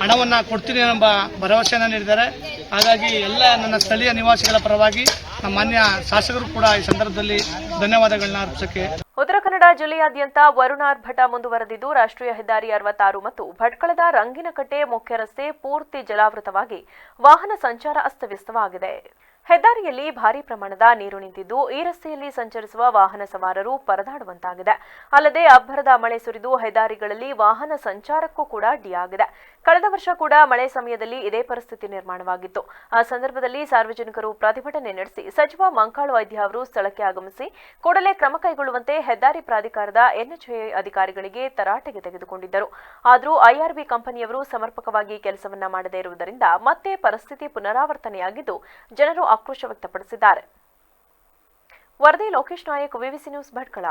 ಹಣವನ್ನು ಕೊಡ್ತೀನಿ ಎಂಬ ಭರವಸೆಯನ್ನು ನೀಡಿದ್ದಾರೆ. ಹಾಗಾಗಿ ಎಲ್ಲ ನನ್ನ ಸ್ಥಳೀಯ ನಿವಾಸಿಗಳ ಪರವಾಗಿ ನಮ್ಮ ಮಾನ್ಯ ಶಾಸಕರು ಕೂಡ ಈ ಸಂದರ್ಭದಲ್ಲಿ ಧನ್ಯವಾದಗಳನ್ನ ಅರ್ಪಿಸಕ್ಕೆ. ಉತ್ತರ ಕನ್ನಡ ಜಿಲ್ಲೆಯಾದ್ಯಂತ ವರುಣಾರ್ಭಟ ಮುಂದುವರೆದಿದ್ದು ರಾಷ್ಟ್ರೀಯ ಹೆದ್ದಾರಿ 66 ಮತ್ತು ಭಟ್ಕಳದ ರಂಗಿನಕಟ್ಟೆ ಮುಖ್ಯ ರಸ್ತೆ ಪೂರ್ತಿ ಜಲಾವೃತವಾಗಿ ವಾಹನ ಸಂಚಾರ ಅಸ್ತವ್ಯಸ್ತವಾಗಿದೆ. ಹೆದ್ದಾರಿಯಲ್ಲಿ ಭಾರೀ ಪ್ರಮಾಣದ ನೀರು ನಿಂತಿದ್ದು ಈ ರಸ್ತೆಯಲ್ಲಿ ಸಂಚರಿಸುವ ವಾಹನ ಸವಾರರು ಪರದಾಡುವಂತಾಗಿದೆ. ಅಲ್ಲದೆ ಅಬ್ಬರದ ಮಳೆ ಸುರಿದು ಹೆದ್ದಾರಿಗಳಲ್ಲಿ ವಾಹನ ಸಂಚಾರಕ್ಕೂ ಕೂಡ ಅಡ್ಡಿಯಾಗಿದೆ. ಕಳೆದ ವರ್ಷ ಕೂಡ ಮಳೆ ಸಮಯದಲ್ಲಿ ಇದೇ ಪರಿಸ್ಥಿತಿ ನಿರ್ಮಾಣವಾಗಿತ್ತು. ಆ ಸಂದರ್ಭದಲ್ಲಿ ಸಾರ್ವಜನಿಕರು ಪ್ರತಿಭಟನೆ ನಡೆಸಿ ಸಚಿವ ಮಂಕಾಳು ವೈದ್ಯ ಅವರು ಸ್ಥಳಕ್ಕೆ ಆಗಮಿಸಿ ಕೂಡಲೇ ಕ್ರಮ ಕೈಗೊಳ್ಳುವಂತೆ ಹೆದ್ದಾರಿ ಪ್ರಾಧಿಕಾರದ ಎನ್ಎಚ್ಎಐ ಅಧಿಕಾರಿಗಳಿಗೆ ತರಾಟೆಗೆ ತೆಗೆದುಕೊಂಡಿದ್ದರು. ಆದರೂ ಐಆರ್ಬಿ ಕಂಪನಿಯವರು ಸಮರ್ಪಕವಾಗಿ ಕೆಲಸವನ್ನ ಮಾಡದೇ ಇರುವುದರಿಂದ ಮತ್ತೆ ಪರಿಸ್ಥಿತಿ ಪುನರಾವರ್ತನೆಯಾಗಿದ್ದು ಜನರು ಆಕ್ರೋಶ ವ್ಯಕ್ತಪಡಿಸಿದ್ದಾರೆ. ವರದಿ ಲೋಕೇಶ್ ನಾಯಕ್, ವಿವಿಸಿ ನ್ಯೂಸ್, ಭಟ್ಕಳ.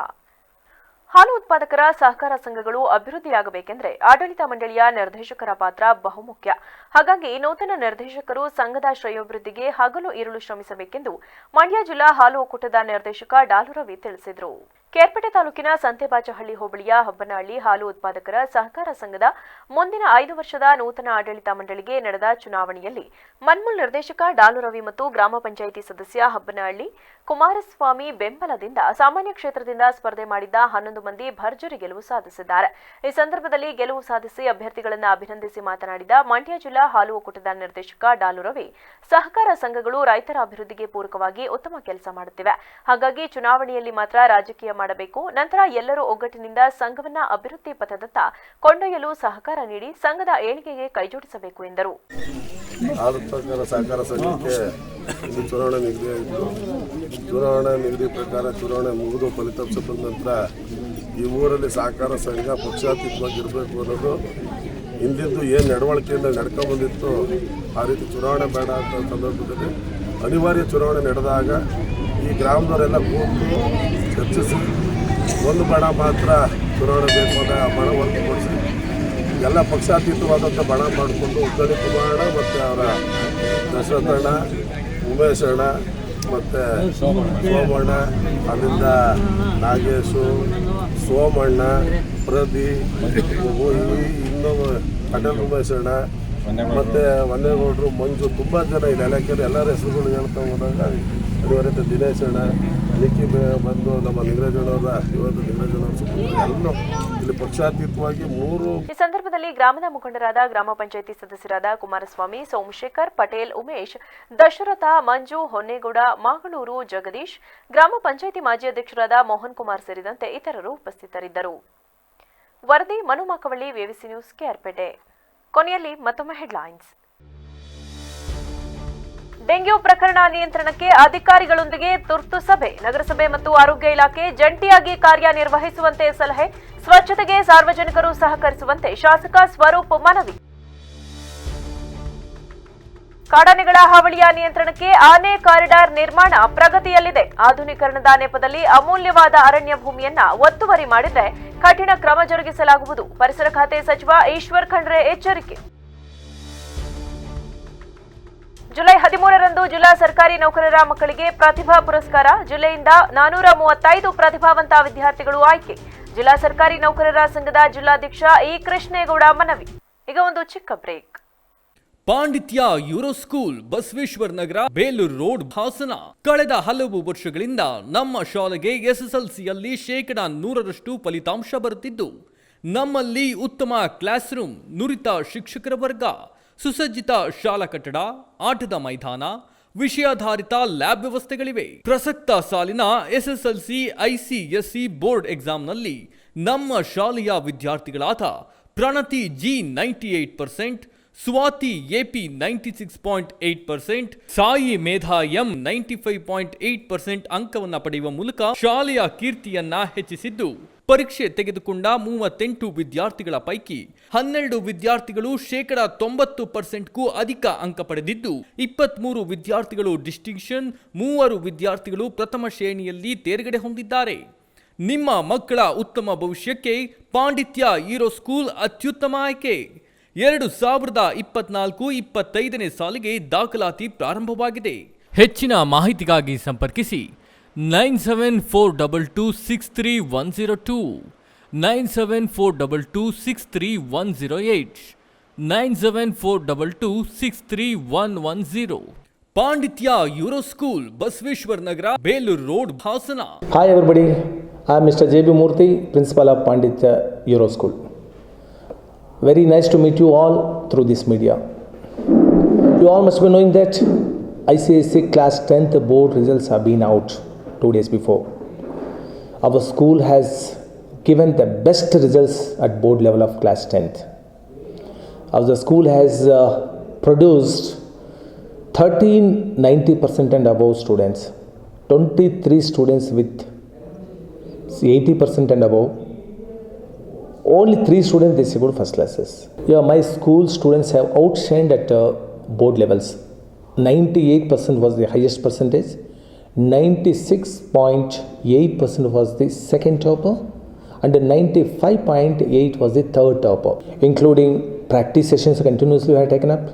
ಹಾಲು ಉತ್ಪಾದಕರ ಸಹಕಾರ ಸಂಘಗಳು ಅಭಿವೃದ್ಧಿಯಾಗಬೇಕೆಂದರೆ ಆಡಳಿತ ಮಂಡಳಿಯ ನಿರ್ದೇಶಕರ ಪಾತ್ರ ಬಹುಮುಖ್ಯ. ಹಾಗಾಗಿ ನೂತನ ನಿರ್ದೇಶಕರು ಸಂಘದ ಶ್ರೇಯೋಭಿವೃದ್ಧಿಗೆ ಹಗಲು ಇರುಳು ಶ್ರಮಿಸಬೇಕೆಂದು ಮಂಡ್ಯ ಜಿಲ್ಲಾ ಹಾಲು ಒಕ್ಕೂಟದ ನಿರ್ದೇಶಕ ಡಾಲು ರವಿ ತಿಳಿಸಿದರು. ಕೇರ್ಪೇಟೆ ತಾಲೂಕಿನ ಸಂತೆಬಾಚಹಳ್ಳಿ ಹೋಬಳಿಯ ಹಬ್ಬನಹಳ್ಳಿ ಹಾಲು ಉತ್ಪಾದಕರ ಸಹಕಾರ ಸಂಘದ ಮುಂದಿನ 5 ವರ್ಷದ ನೂತನ ಆಡಳಿತ ಮಂಡಳಿಗೆ ನಡೆದ ಚುನಾವಣೆಯಲ್ಲಿ ಮನ್ಮೂಲ್ ನಿರ್ದೇಶಕ ಡಾಲು ರವಿ ಮತ್ತು ಗ್ರಾಮ ಪಂಚಾಯಿತಿ ಸದಸ್ಯ ಹಬ್ಬನಹಳ್ಳಿ ಕುಮಾರಸ್ವಾಮಿ ಬೆಂಬಲದಿಂದ ಸಾಮಾನ್ಯ ಕ್ಷೇತ್ರದಿಂದ ಸ್ಪರ್ಧೆ ಮಾಡಿದ್ದ 11 ಮಂದಿ ಭರ್ಜರಿ ಗೆಲುವು ಸಾಧಿಸಿದ್ದಾರೆ. ಈ ಸಂದರ್ಭದಲ್ಲಿ ಗೆಲುವು ಸಾಧಿಸಿ ಅಭ್ಯರ್ಥಿಗಳನ್ನು ಅಭಿನಂದಿಸಿ ಮಾತನಾಡಿದ ಮಂಡ್ಯ ಜಿಲ್ಲಾ ಹಾಲು ಒಕ್ಕೂಟದ ನಿರ್ದೇಶಕ ಡಾಲು ರವಿ, ಸಹಕಾರ ಸಂಘಗಳು ರೈತರ ಅಭಿವೃದ್ಧಿಗೆ ಪೂರಕವಾಗಿ ಉತ್ತಮ ಕೆಲಸ ಮಾಡುತ್ತಿವೆ. ಹಾಗಾಗಿ ಚುನಾವಣೆಯಲ್ಲಿ ಮಾತ್ರ ರಾಜಕೀಯ ಮಾಡಬೇಕು. ನಂತರ ಎಲ್ಲರೂ ಒಗ್ಗಟ್ಟಿನಿಂದ ಸಂಘವನ್ನ ಅಭಿವೃದ್ಧಿ ಪಥದತ್ತ ಕೊಂಡೊಯ್ಯಲು ಸಹಕಾರ ನೀಡಿ ಸಂಘದ ಏಳಿಗೆಗೆ ಕೈಜೋಡಿಸಬೇಕು ಎಂದರು. ಸಹಕಾರ ಸಂಘಕ್ಕೆ ಚುನಾವಣೆ ನಿಗದಿಯಾಗಿತ್ತು. ಚುನಾವಣಾ ನಿಗದಿ ಪ್ರಕಾರ ಚುನಾವಣೆ ಮುಗಿದು ಫಲಿತಾಂಶ ಬಂದ ನಂತರ ಈ ಊರಲ್ಲಿ ಸಹಕಾರ ಸಂಘ ಪಕ್ಷಾತೀತವಾಗಿರಬೇಕು ಅನ್ನೋದು ಹಿಂದಿದ್ದು ಏನು ನಡವಳಿಕೆಯಿಂದ ನಡ್ಕೊಂಡ್ಬಂದಿತ್ತು. ಆ ರೀತಿ ಚುನಾವಣೆ ಬೇಡ ಅಂತ ಸಂದರ್ಭದಲ್ಲಿ ಅನಿವಾರ್ಯ ಚುನಾವಣೆ ನಡೆದಾಗ ಈ ಗ್ರಾಮದವರೆಲ್ಲ ಕೂತು ಚರ್ಚಿಸಿ ಒಂದು ಬಣ ಮಾತ್ರ ಚುನಾವಣೆ ಬೇಕು ಅಂತ ಆ ಬಣ ಹೊರತುಪಡಿಸಿ ಎಲ್ಲ ಪಕ್ಷಾತೀತವಾದಂಥ ಬಣ ಮಾಡಿಕೊಂಡು ಉದ್ದಳಿ ಕುಮಾರಣ್ಣ ಮತ್ತು ಅವರ ದಶರಥಣ್ಣ, ಉಮೇಶ್ ಅಣ್ಣ ಮತ್ತು ಸೋಮಣ್ಣ, ಅಲ್ಲಿಂದ ನಾಗೇಶು, ಸೋಮಣ್ಣ, ಪ್ರದೀಪ್, ಇನ್ನೂ ಅಟಲ್ ಉಮೇಶ್ ಅಣ್ಣ ಮತ್ತು ವನ್ನೇಗೌಡರು, ಮಂಜು, ತುಂಬ ಜನ ಇಲ್ಲಿ ಇಲಾಖೆಯಲ್ಲಿ ಎಲ್ಲರ ಹೆಸರುಗಳು ಹೇಳ್ತಾ ಹೋದಾಗ ಅನಿವಾರ್ಯತೆ ದಿನೇಶ್ ಅಣ್ಣ, ನಿಕ್ಕಿ ಬಂದು ನಮ್ಮ ನಿಂಗರಾಜಣ್ಣವರ ಇವತ್ತು ನಿಂಗರಾಜಣ್ಣವ್ರ ಎಲ್ಲರೂ ಇಲ್ಲಿ ಪಕ್ಷಾತೀತವಾಗಿ 3. ಈ ಸಂದರ್ಭದಲ್ಲಿ ಗ್ರಾಮದ ಮುಖಂಡರಾದ ಗ್ರಾಮ ಪಂಚಾಯಿತಿ ಸದಸ್ಯರಾದ ಕುಮಾರಸ್ವಾಮಿ, ಸೋಮಶೇಖರ್, ಪಟೇಲ್, ಉಮೇಶ್, ದಶರಥ, ಮಂಜು, ಹೊನ್ನೇಗೌಡ, ಮಾಗಳೂರು, ಜಗದೀಶ್, ಗ್ರಾಮ ಪಂಚಾಯಿತಿ ಮಾಜಿ ಅಧ್ಯಕ್ಷರಾದ ಮೋಹನ್ ಕುಮಾರ್ ಸೇರಿದಂತೆ ಇತರರು ಉಪಸ್ಥಿತರಿದ್ದರು. ವರದಿ ಮನು ಮಾಕವಳ್ಳಿ, ವಿವಿಸಿ ನ್ಯೂಸ್, ಕೇರ್ಪೇಟೆ. ಕೊನೆಯಲ್ಲಿ ಮತ್ತೊಮ್ಮೆ ಹೆಡ್ಲೈನ್ಸ್. ಡೆಂಗ್ಯೂ ಪ್ರಕರಣ ನಿಯಂತ್ರಣಕ್ಕೆ ಅಧಿಕಾರಿಗಳೊಂದಿಗೆ ತುರ್ತು ಸಭೆ. ನಗರಸಭೆ ಮತ್ತು ಆರೋಗ್ಯ ಇಲಾಖೆ ಜಂಟಿಯಾಗಿ ಕಾರ್ಯನಿರ್ವಹಿಸುವಂತೆ ಸಲಹೆ. ಸ್ವಚ್ಛತೆಗೆ ಸಾರ್ವಜನಿಕರು ಸಹಕರಿಸುವಂತೆ ಶಾಸಕ ಸ್ವರೂಪ್ ಮನವಿ. ಕಾಡಾನೆಗಳ ಹಾವಳಿಯ ನಿಯಂತ್ರಣಕ್ಕೆ ಆನೆ ಕಾರಿಡಾರ್ ನಿರ್ಮಾಣ ಪ್ರಗತಿಯಲ್ಲಿದೆ. ಆಧುನೀಕರಣದ ನೆಪದಲ್ಲಿ ಅಮೂಲ್ಯವಾದ ಅರಣ್ಯ ಭೂಮಿಯನ್ನ ಒತ್ತುವರಿ ಮಾಡಿದ್ರೆ ಕಠಿಣ ಕ್ರಮ ಜರುಗಿಸಲಾಗುವುದು. ಪರಿಸರ ಖಾತೆ ಸಚಿವ ಈಶ್ವರ್ ಖಂಡ್ರೆ ಎಚ್ಚರಿಕೆ. ಜುಲೈ 13ರಂದು ಜಿಲ್ಲಾ ಸರ್ಕಾರಿ ನೌಕರರ ಮಕ್ಕಳಿಗೆ ಪ್ರತಿಭಾ ಪುರಸ್ಕಾರ. ಜಿಲ್ಲೆಯಿಂದ 435 ಪ್ರತಿಭಾವಂತ ವಿದ್ಯಾರ್ಥಿಗಳು ಆಯ್ಕೆ. ಜಿಲ್ಲಾ ಸರ್ಕಾರಿ ನೌಕರರ ಸಂಘದ ಜಿಲ್ಲಾಧ್ಯಕ್ಷ ಇ ಕೃಷ್ಣೇಗೌಡ ಮನವಿ. ಈಗ ಒಂದು ಚಿಕ್ಕ ಬ್ರೇಕ್. ಪಾಂಡಿತ್ಯ euro school, Basaveshwara Nagar, Belur road, Hassan. ಕಳೆದ ಹಲವು ವರ್ಷಗಳಿಂದ ನಮ್ಮ ಶಾಲೆಗೆ ಎಸ್ಎಸ್ಎಲ್ಸಿಯಲ್ಲಿ 100% ಫಲಿತಾಂಶ ಬರುತ್ತಿದ್ದು, ನಮ್ಮಲ್ಲಿ ಉತ್ತಮ ಕ್ಲಾಸ್ ರೂಮ್, ನುರಿತ ಶಿಕ್ಷಕರ ವರ್ಗ, ಸುಸಜ್ಜಿತ ಶಾಲಾ ಕಟ್ಟಡ, ಆಟದ ಮೈದಾನ, ವಿಷಯಾಧಾರಿತ ಲ್ಯಾಬ್ ವ್ಯವಸ್ಥೆಗಳಿವೆ. ಪ್ರಸಕ್ತ ಸಾಲಿನ ಎಸ್ಎಸ್ಎಲ್ಸಿ ಐಸಿಎಸ್ಸಿ ಬೋರ್ಡ್ ಎಕ್ಸಾಮ್ನಲ್ಲಿ ನಮ್ಮ ಶಾಲೆಯ ವಿದ್ಯಾರ್ಥಿಗಳಾದ ಪ್ರಣತಿ ಜಿ 98%, ಸ್ವಾತಿ ಎಪಿ 96.8%, ಸಾಯಿ ಮೇಧಾ ಎಂ 95.8% ಅಂಕವನ್ನು ಪಡೆಯುವ ಮೂಲಕ ಶಾಲೆಯ ಕೀರ್ತಿಯನ್ನ ಹೆಚ್ಚಿಸಿದ್ದು, ಪರೀಕ್ಷೆ ತೆಗೆದುಕೊಂಡ 38 ವಿದ್ಯಾರ್ಥಿಗಳ ಪೈಕಿ 12 ವಿದ್ಯಾರ್ಥಿಗಳು 90%ಕ್ಕೂ ಅಧಿಕ ಅಂಕ ಪಡೆದಿದ್ದು, 23 ವಿದ್ಯಾರ್ಥಿಗಳು ಡಿಸ್ಟಿಂಕ್ಷನ್, 3 ವಿದ್ಯಾರ್ಥಿಗಳು ಪ್ರಥಮ ಶ್ರೇಣಿಯಲ್ಲಿ ತೇರ್ಗಡೆ ಹೊಂದಿದ್ದಾರೆ. ನಿಮ್ಮ ಮಕ್ಕಳ ಉತ್ತಮ ಭವಿಷ್ಯಕ್ಕೆ ಪಾಂಡಿತ್ಯ ಯೂರೋ ಸ್ಕೂಲ್ ಅತ್ಯುತ್ತಮ ಆಯ್ಕೆ. 2024-25ನೇ ಸಾಲಿಗೆ ದಾಖಲಾತಿ ಪ್ರಾರಂಭವಾಗಿದೆ. ಹೆಚ್ಚಿನ ಮಾಹಿತಿಗಾಗಿ ಸಂಪರ್ಕಿಸಿ 9742263102, 9742263108, 9742263110. ಪಾಂಡಿತ್ಯ euro school, Basaveshwara Nagar, Belur road, Hassan. Hi everybody, I am Mr. J.B. Murthy, Principal of Panditya Euro School. Very nice to meet you all through this media. You all must be knowing that ICSE class 10th board results have been out 2 days before. Our school has given the best results at board level of class 10th. Our school has produced 90% and above students, 23 students with 80% and above. Only 3 students they scored first classes. Yeah, my school students have outshined at board levels. 98% was the highest percentage. 96.8% was the second topper, and 95.8 was the third topper. Including practice sessions continuously we have taken up,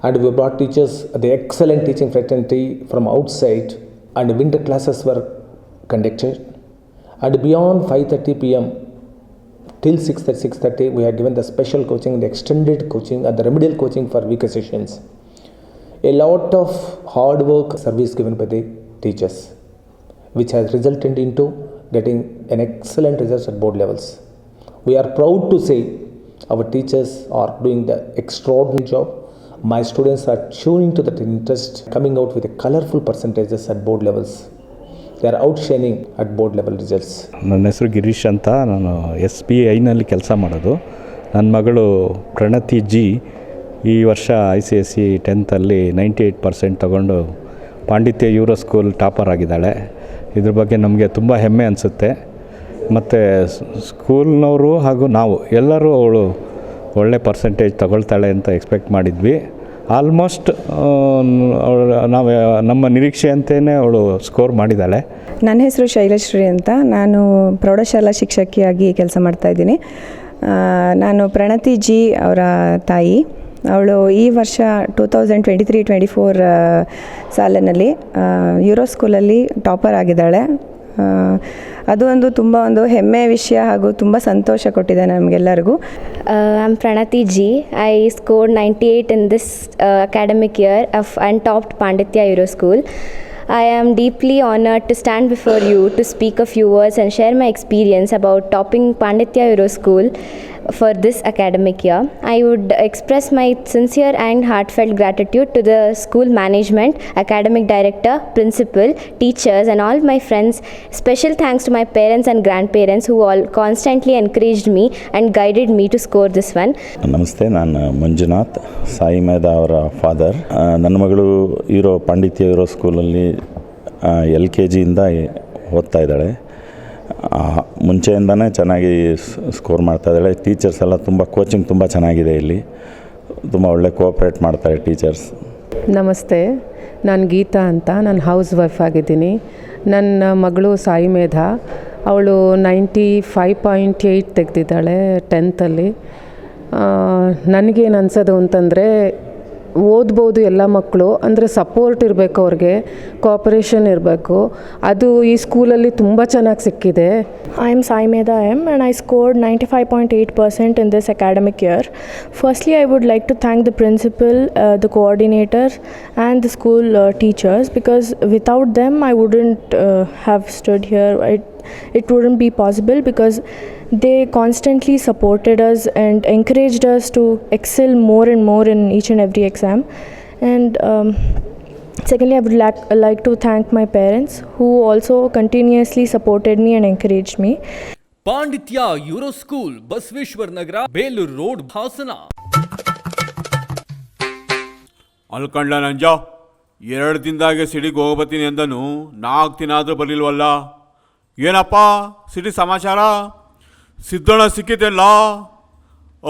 and we brought teachers, the excellent teaching fraternity from outside, and winter classes were conducted. And beyond 5:30 p.m. till 6:30 we have given the special coaching, the extended coaching, and the remedial coaching for weaker sessions. A lot of hard work service given by the teachers, which has resulted into getting an excellent results at board levels. We are proud to say our teachers are doing the extraordinary job. My students are tuning to that interest, coming out with a colorful percentages at board levels. They are outshining at board level results. ನನ್ನ ಹೆಸರು ಗಿರೀಶ್ ಅಂತ, ನಾನು SBIನಲ್ಲಿ ಕೆಲಸ ಮಾಡೋದು. ನನ್ನ ಮಗಳು ಪ್ರಣತಿ G ಈ ವರ್ಷ ICSE 10th 98% ತಗೊಂಡು ಪಾಂಡಿತ್ಯ ಯೂರೋ ಸ್ಕೂಲ್ ಟಾಪರ್ ಆಗಿದ್ದಾಳೆ. ಇದ್ರ ಬಗ್ಗೆ ನಮಗೆ ತುಂಬ ಹೆಮ್ಮೆ ಅನಿಸುತ್ತೆ. ಮತ್ತು ಸ್ಕೂಲ್ನವರು ಹಾಗೂ ನಾವು ಎಲ್ಲರೂ ಅವಳು ಒಳ್ಳೆ ಪರ್ಸೆಂಟೇಜ್ ತಗೊಳ್ತಾಳೆ ಅಂತ ಎಕ್ಸ್ಪೆಕ್ಟ್ ಮಾಡಿದ್ವಿ. ಆಲ್ಮೋಸ್ಟ್ ನಾವು ನಮ್ಮ ನಿರೀಕ್ಷೆಯಂತೆಯೇ ಅವಳು ಸ್ಕೋರ್ ಮಾಡಿದ್ದಾಳೆ. ನನ್ನ ಹೆಸರು ಶೈಲಶ್ರೀ ಅಂತ, ನಾನು ಪ್ರೌಢಶಾಲಾ ಶಿಕ್ಷಕಿಯಾಗಿ ಕೆಲಸ ಮಾಡ್ತಾಯಿದ್ದೀನಿ. ನಾನು ಪ್ರಣತಿ ಜಿ ಅವರ ತಾಯಿ. ಅವಳು ಈ ವರ್ಷ 2023-24 ಸಾಲಿನಲ್ಲಿ ಯೂರೋ ಸ್ಕೂಲಲ್ಲಿ ಟಾಪರ್ ಆಗಿದ್ದಾಳೆ. ಅದು ಒಂದು ತುಂಬ ಒಂದು ಹೆಮ್ಮೆಯ ವಿಷಯ ಹಾಗೂ ತುಂಬ ಸಂತೋಷ ಕೊಟ್ಟಿದೆ ನಮಗೆಲ್ಲರಿಗೂ. I'm Pranati G. I scored 98 in this academic year and topped Panditya Euro School. I am deeply honored to stand before you to speak a few words and share my experience about topping Panditya Euro School for this academic year. I would express my sincere and heartfelt gratitude to the school management, academic director, principal, teachers and all my friends. Special thanks to my parents and grandparents who all constantly encouraged me and guided me to score this one. ನಮಸ್ತೆ, ನಾನು ಮಂಜುನಾಥ್, ಸಾಯಿ ಮೇಧ ಅವರ father. ನನ್ನ ಮಗಳು ಪಾಂಡಿತ್ಯ euro ಸ್ಕೂಲಲ್ಲಿ LKGಯಿಂದ ಓದ್ತಾ ಇದ್ದಾಳೆ. ಮುಂಚೆಯಿಂದನೇ ಚೆನ್ನಾಗಿ ಸ್ಕೋರ್ ಮಾಡ್ತಾಯಿದ್ದಾಳೆ. ಟೀಚರ್ಸ್ ಎಲ್ಲ ತುಂಬ ಕೋಚಿಂಗ್ ತುಂಬ ಚೆನ್ನಾಗಿದೆ. ಇಲ್ಲಿ ತುಂಬ ಒಳ್ಳೆ ಕೋಆಪ್ರೇಟ್ ಮಾಡ್ತಾರೆ ಟೀಚರ್ಸ್. ನಮಸ್ತೆ, ನಾನು ಗೀತಾ ಅಂತ, ನಾನು ಹೌಸ್ ವೈಫ್ ಆಗಿದ್ದೀನಿ. ನನ್ನ ಮಗಳು ಸಾಯಿ ಮೇಧ, ಅವಳು 95.8 ತೆಗೆದಿದ್ದಾಳೆ 10th. ನನಗೇನು ಅನ್ಸೋದು ಅಂತಂದರೆ, ಓದ್ಬೋದು ಎಲ್ಲ ಮಕ್ಕಳು, ಅಂದರೆ ಸಪೋರ್ಟ್ ಇರಬೇಕು, ಅವ್ರಿಗೆ ಕೋಆಪರೇಷನ್ ಇರಬೇಕು. ಅದು ಈ ಸ್ಕೂಲಲ್ಲಿ ತುಂಬ ಚೆನ್ನಾಗಿ ಸಿಕ್ಕಿದೆ. I am Sai Medha M and I scored 95.8% in this academic year. Firstly, I would like to thank the principal, the coordinator and the school teachers, because without them I wouldn't have stood here. It wouldn't be possible because they constantly supported us and encouraged us to excel more and more in each and every exam. And secondly, I would like to thank my parents who also continuously supported me and encouraged me. ಪಾಂಡಿತ್ಯ euro school, Basaveshwara Nagar, Belur road, Hassan. ಅಲ್ಕಂಡ ನಂಜ 2 ದಿನದಾಗೆ ಸಿಟಿಗೆ ಹೋಗ್ಬತ್ತೀನಿ ಅಂದನು, 4 ದಿನ ಆದರೂ ಬರಲಿಲ್ವಲ್ಲ. ಏನಪ್ಪ city ಸಮಾಚಾರ? ಸಿದ್ದಣ್ಣ ಸಿಕ್ಕಿದ್ದೆಲ್ಲ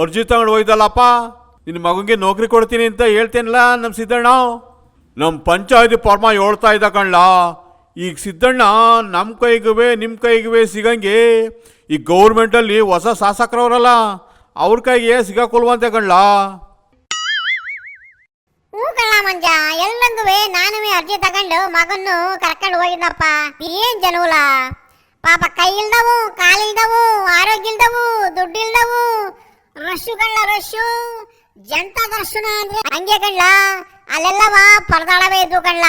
ಅರ್ಜಿ ತಗೊಂಡು ಹೋಯ್ತಲ್ಲಪ್ಪ. ನಿನ್ನ ಮಗನಿಗೆ ನೌಕರಿ ಕೊಡ್ತೀನಿ ಅಂತ ಹೇಳ್ತೇನಲ್ಲ ನಮ್ಮ ಸಿದ್ದಣ್ಣ. ನಮ್ಮ ಪಂಚಾಯತಿ ಫಾರ್ಮ ಹೇಳ್ತಾ ಇದ್ದ ಕಣ್ಲ. ಈಗ ಸಿದ್ದಣ್ಣ ನಮ್ಮ ಕೈಗುವೆ ನಿಮ್ಮ ಕೈಗುವೆ ಸಿಗಂಗೆ ಈ ಗೌರ್ಮೆಂಟಲ್ಲಿ ಹೊಸ ಶಾಸಕರವರಲ್ಲ, ಅವ್ರ ಕೈಗೆ ಸಿಗಾಕೊಲ್ವಂತೆ ಕಣ್ಲ. ಹ್ಞೂ ಕಳ್ಳ ಮಂಜ, ಎಲ್ಲಂಗೂ ನಾನು ಅರ್ಜಿ ತಗೊಂಡು ಮಗನ್ನು ಕರ್ಕೊಂಡು ಹೋಗಿದ್ದಪ್ಪ. ಏನ್ ಜನೂಲ ಪಾಪ, ಕೈ ಇಲ್ದವು, ಕಾಲಿಲ್ದವು, ಆರೋಗ್ಯ ಇಲ್ದವು, ದುಡ್ಡು ಇಲ್ದವು, ರಶ್ಶು ಕಳ್ಳ ರಶ್ಶು, ಜಂತ ದರ್ಶನ ಅಂದ್ರೆ ಹಂಗೆ ಕಳ್ಳ. ಅಲ್ಲೆಲ್ಲವ ಪರದಾಡವೇ ಇದ್ದು ಕಳ್ಳ.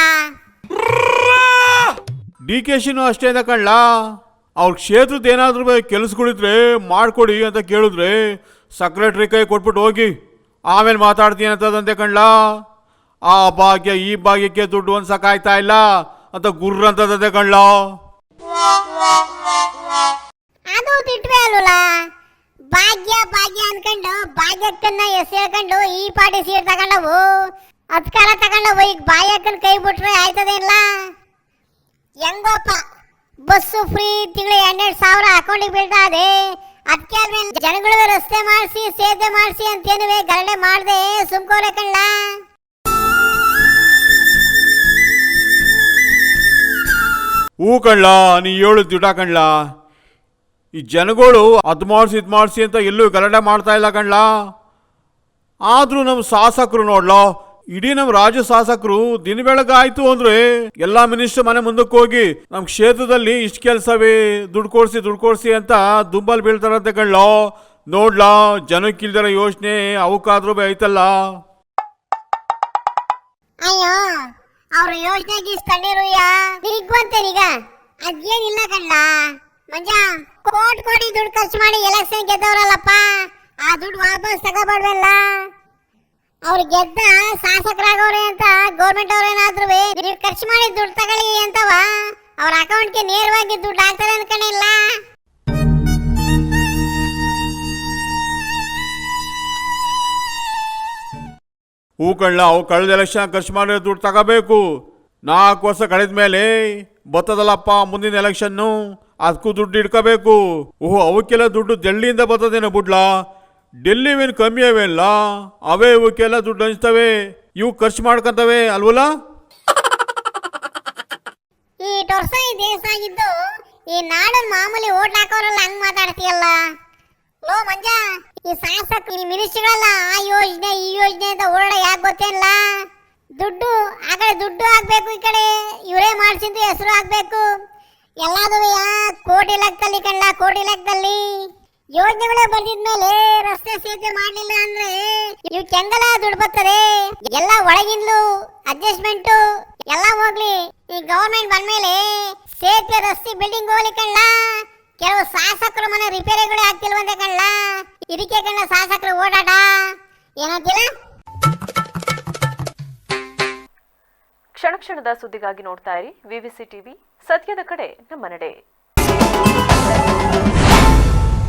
DKಶಿನೂ ಅಷ್ಟೇ ಇದೆ ಕಳ್ಳ. ಅವ್ರ ಕ್ಷೇತ್ರದ ಏನಾದ್ರೂ ಕೆಲಸಗಳಿದ್ರೆ ಮಾಡಿಕೊಡಿ ಅಂತ ಕೇಳಿದ್ರೆ ಸೆಕ್ರೆಟ್ರಿ ಕೈ ಕೊಟ್ಬಿಟ್ಟು ಹೋಗಿ ಆಮೇಲೆ ಮಾತಾಡ್ತೀನಿ ಅಂತದಂತೆ ಕಣ್ಲ. ಆ ಭಾಗ್ಯ ಈ ಭಾಗ್ಯಕ್ಕೆ ದುಡ್ಡು ಹೊಂದ್ಸಕ್ಕಾಯ್ತಾ ಇಲ್ಲ ಅಂತ ಗುರ್ರಂತದೆ ಕಣ್ಲ. ಅದು ತಿಟ್ವೆ ಅಲ್ವಲ್ಲ, ಭಾಗ್ಯ ಭಾಗ್ಯ ಅನ್ಕೊಂಡು ಭಾಗ್ಯಕ್ಕನ್ನ ಹೆಸರು ಹೇಳ್ಕೊಂಡು ಈ ಪಾರ್ಟಿ ಸೀಟ್ ತಗೊಂಡವು, ಅದ್ಕಾಲ ತಗೊಂಡವು. ಈಗ ಭಾಗ್ಯಕ್ಕನ್ ಕೈ ಬಿಟ್ರೆ ಆಯ್ತದೇನಿಲ್ಲ. ಹೆಂಗೋಪ್ಪ ಬಸ್ಸು ಫ್ರೀ, ತಿಂಗಳು 12,000 ಅಕೌಂಟಿಗೆ ಬೀಳ್ತಾ ಇದೆ. ಅದಕ್ಕೆ ಜನಗಳಿಗೆ ರಸ್ತೆ ಮಾಡಿಸಿ ಸೇತುವೆ ಮಾಡಿಸಿ ಅಂತೇನುವೆ ಗರಡೆ ಮಾಡದೆ ಸುಮ್ಕೋರೆ ಕಣ್ಣ. ಹೂ ಕಣ್ಲ, ನೀ ಹೇಳು ದುಡ್ಡ ಕಣ್ಲ. ಈ ಜನಗಳು ಅದ್ ಮಾಡಿಸಿ ಇದು ಮಾಡಿಸಿ ಅಂತ ಎಲ್ಲೂ ಗಲಾಟೆ ಮಾಡ್ತಾ ಇಲ್ಲ ಕಣ್ಲ. ಆದ್ರೂ ನಮ್ಮ ಶಾಸಕರು ನೋಡ್ಲ, ಇಡೀ ನಮ್ಮ ರಾಜ್ಯ ಶಾಸಕರು ದಿನ ಬೆಳಗಾಯ್ತು ಅಂದ್ರೆ ಎಲ್ಲಾ ಮಿನಿಸ್ಟರ್ ಮನೆ ಮುಂದಕ್ಕೆ ಹೋಗಿ ನಮ್ಮ ಕ್ಷೇತ್ರದಲ್ಲಿ ಇಷ್ಟು ಕೆಲಸವೇ, ದುಡ್ಡು ಕೊಡ್ಸಿ ಅಂತ ದುಂಬಲ್ ಬೀಳ್ತಾರಂತೆ ಕಣ್ಲ. ನೋಡ್ಲಾ, ಜನಕ್ಕಿಲ್ದಿರೋ ಯೋಚನೆ ಅವಕ್ಕಾದ್ರೂ ಐತಲ್ಲ. ಅಯ್ಯೋ, ಅವ್ರ ಯೋಜನೆಗೆ ಇಷ್ಟಂಡಿರುಯ್ಯ ನಿಗ್ವಂತೇನೀಗ ಅದೇನಿಲ್ಲ ಕಣ್ಣ. ಮಂಜ, ಕೋಟಿ ದುಡ್ಡು ಖರ್ಚು ಮಾಡಿ ಎಲೆಕ್ಷನ್ ಗೆದ್ದವ್ರಲ್ಲಪ್ಪ, ಆ ದುಡ್ಡು ವಾಪಸ್ ತಗೋಬಾರ್ದಲ್ಲ. ಅವ್ರು ಗೆದ್ದ ಶಾಸಕರಾಗವ್ರೆ ಅಂತ ಗೌರ್ಮೆಂಟ್ ಅವ್ರೇನಾದ್ರೂ ನೀವು ಖರ್ಚು ಮಾಡಿ ದುಡ್ಡು ತಗೊಳ್ಳಿ ಅಂತವ ಅವ್ರ ಅಕೌಂಟ್ಗೆ ನೇರವಾಗಿ ದುಡ್ಡು ಹಾಕ್ತಾರೆ ಅನ್ಕೊಂಡಿಲ್ಲ. ಹೂ ಕಳ್ಳ, ಅವು ಕಳೆದ ಎಲೆಕ್ಷನ್ ಖರ್ಚು ಮಾಡಿರೋ ದುಡ್ಡು ತಗೋಬೇಕು. 4 ವರ್ಷ ಕಳೆದ ಮೇಲೆ ಬರ್ತದಲ್ಲಪ್ಪ ಮುಂದಿನ ಎಲೆಕ್ಷನ್ನು, ಅದಕ್ಕೂ ದುಡ್ಡು ಇಟ್ಕೋಬೇಕು. ಓಹೋ, ಅವಕ್ಕೆಲ್ಲ ದುಡ್ಡು ಡೆಲ್ಲಿಯಿಂದ ಬರ್ತದೇನೋ ಬಿಡ್ಲಾ. ಡೆಲ್ಲಿವೇನು ಕಮ್ಮಿ ಅವೇಲ್ಲ, ಅವೇ ಇವಕ್ಕೆಲ್ಲ ದುಡ್ಡು ಹಂಚ್ತವೆ, ಇವು ಖರ್ಚು ಮಾಡ್ಕೊಂತವೆ ಅಲ್ವಲ್ಲ. ಈ ವರ್ಷ ಈ ದೇಶ ಆಗಿದ್ದು ಈ ನಾಡನ್ ಮಾಮೂಲಿ ಓಟ್ ಹಾಕೋರಲ್ಲ, ಹಂಗ್ ಮಾತಾಡ್ತೀಯಲ್ಲ. ಲೋ ಮಂಜ, ಈ ಶಾಸಕ ಈ ಮಿನಿಸ್ಟ್ರಿಗಳಲ್ಲ ಆ ಯೋಜನೆ ಈ ಯೋಜನೆ ಅಂತ ಓಡಾಡ ಯಾಕೆ ಗೊತ್ತೇನಿಲ್ಲ. ದುಡ್ಡು ಆ ಕಡೆ ದುಡ್ಡು ಆಗ್ಬೇಕು, ಈ ಕಡೆ ಇವರೇ ಮಾಡ್ಸಿದ್ದು ಹೆಸರು ಆಗ್ಬೇಕು. ಎಲ್ಲಾದು ಕೋಟಿ ಲೆಕ್ಕದಲ್ಲಿ ಕಣ್ಣ, ಕೋಟಿ ಲೆಕ್ಕದಲ್ಲಿ ಯೋಜನೆಗಳು ಬಂದಿದ್ಮೇಲೆ ರಸ್ತೆ ಸೇತುವೆ ಮಾಡ್ಲಿಲ್ಲ ಅಂದ್ರೆ ಇವ್ ಕೆಂಗಲ ದುಡ್ಡು ಬರ್ತದೆ. ಎಲ್ಲ ಒಳಗಿಂದು ಅಡ್ಜಸ್ಟ್ಮೆಂಟ್ ಎಲ್ಲ ಹೋಗ್ಲಿ. ಈ ಗವರ್ಮೆಂಟ್ ಬಂದ್ಮೇಲೆ ಸೇತುವೆ ರಸ್ತೆ ಬಿಲ್ಡಿಂಗ್ ಹೋಗ್ಲಿ ಕಣ್ಣ. ಕೆಲವು ಶಾಸಕರು ಮನೆ ರಿಪೇರಿಗಳು ಆಗ್ತಿಲ್ವಂತೆ ಕಣ್ಣ. ಇದಕ್ಕೆ ಕಣ್ಣ ಶಾಸಕರು ಓಡಾಟ ಏನಾಗ್ತಿಲ್ಲ. ಕ್ಷಣ ಕ್ಷಣದ ಸುದ್ದಿಗಾಗಿ ನೋಡ್ತಾ ಇರಿ ವಿವಿಸಿ ಟಿವಿ, ಸತ್ಯದ ಕಡೆ ನಮ್ಮ ನಡೆ.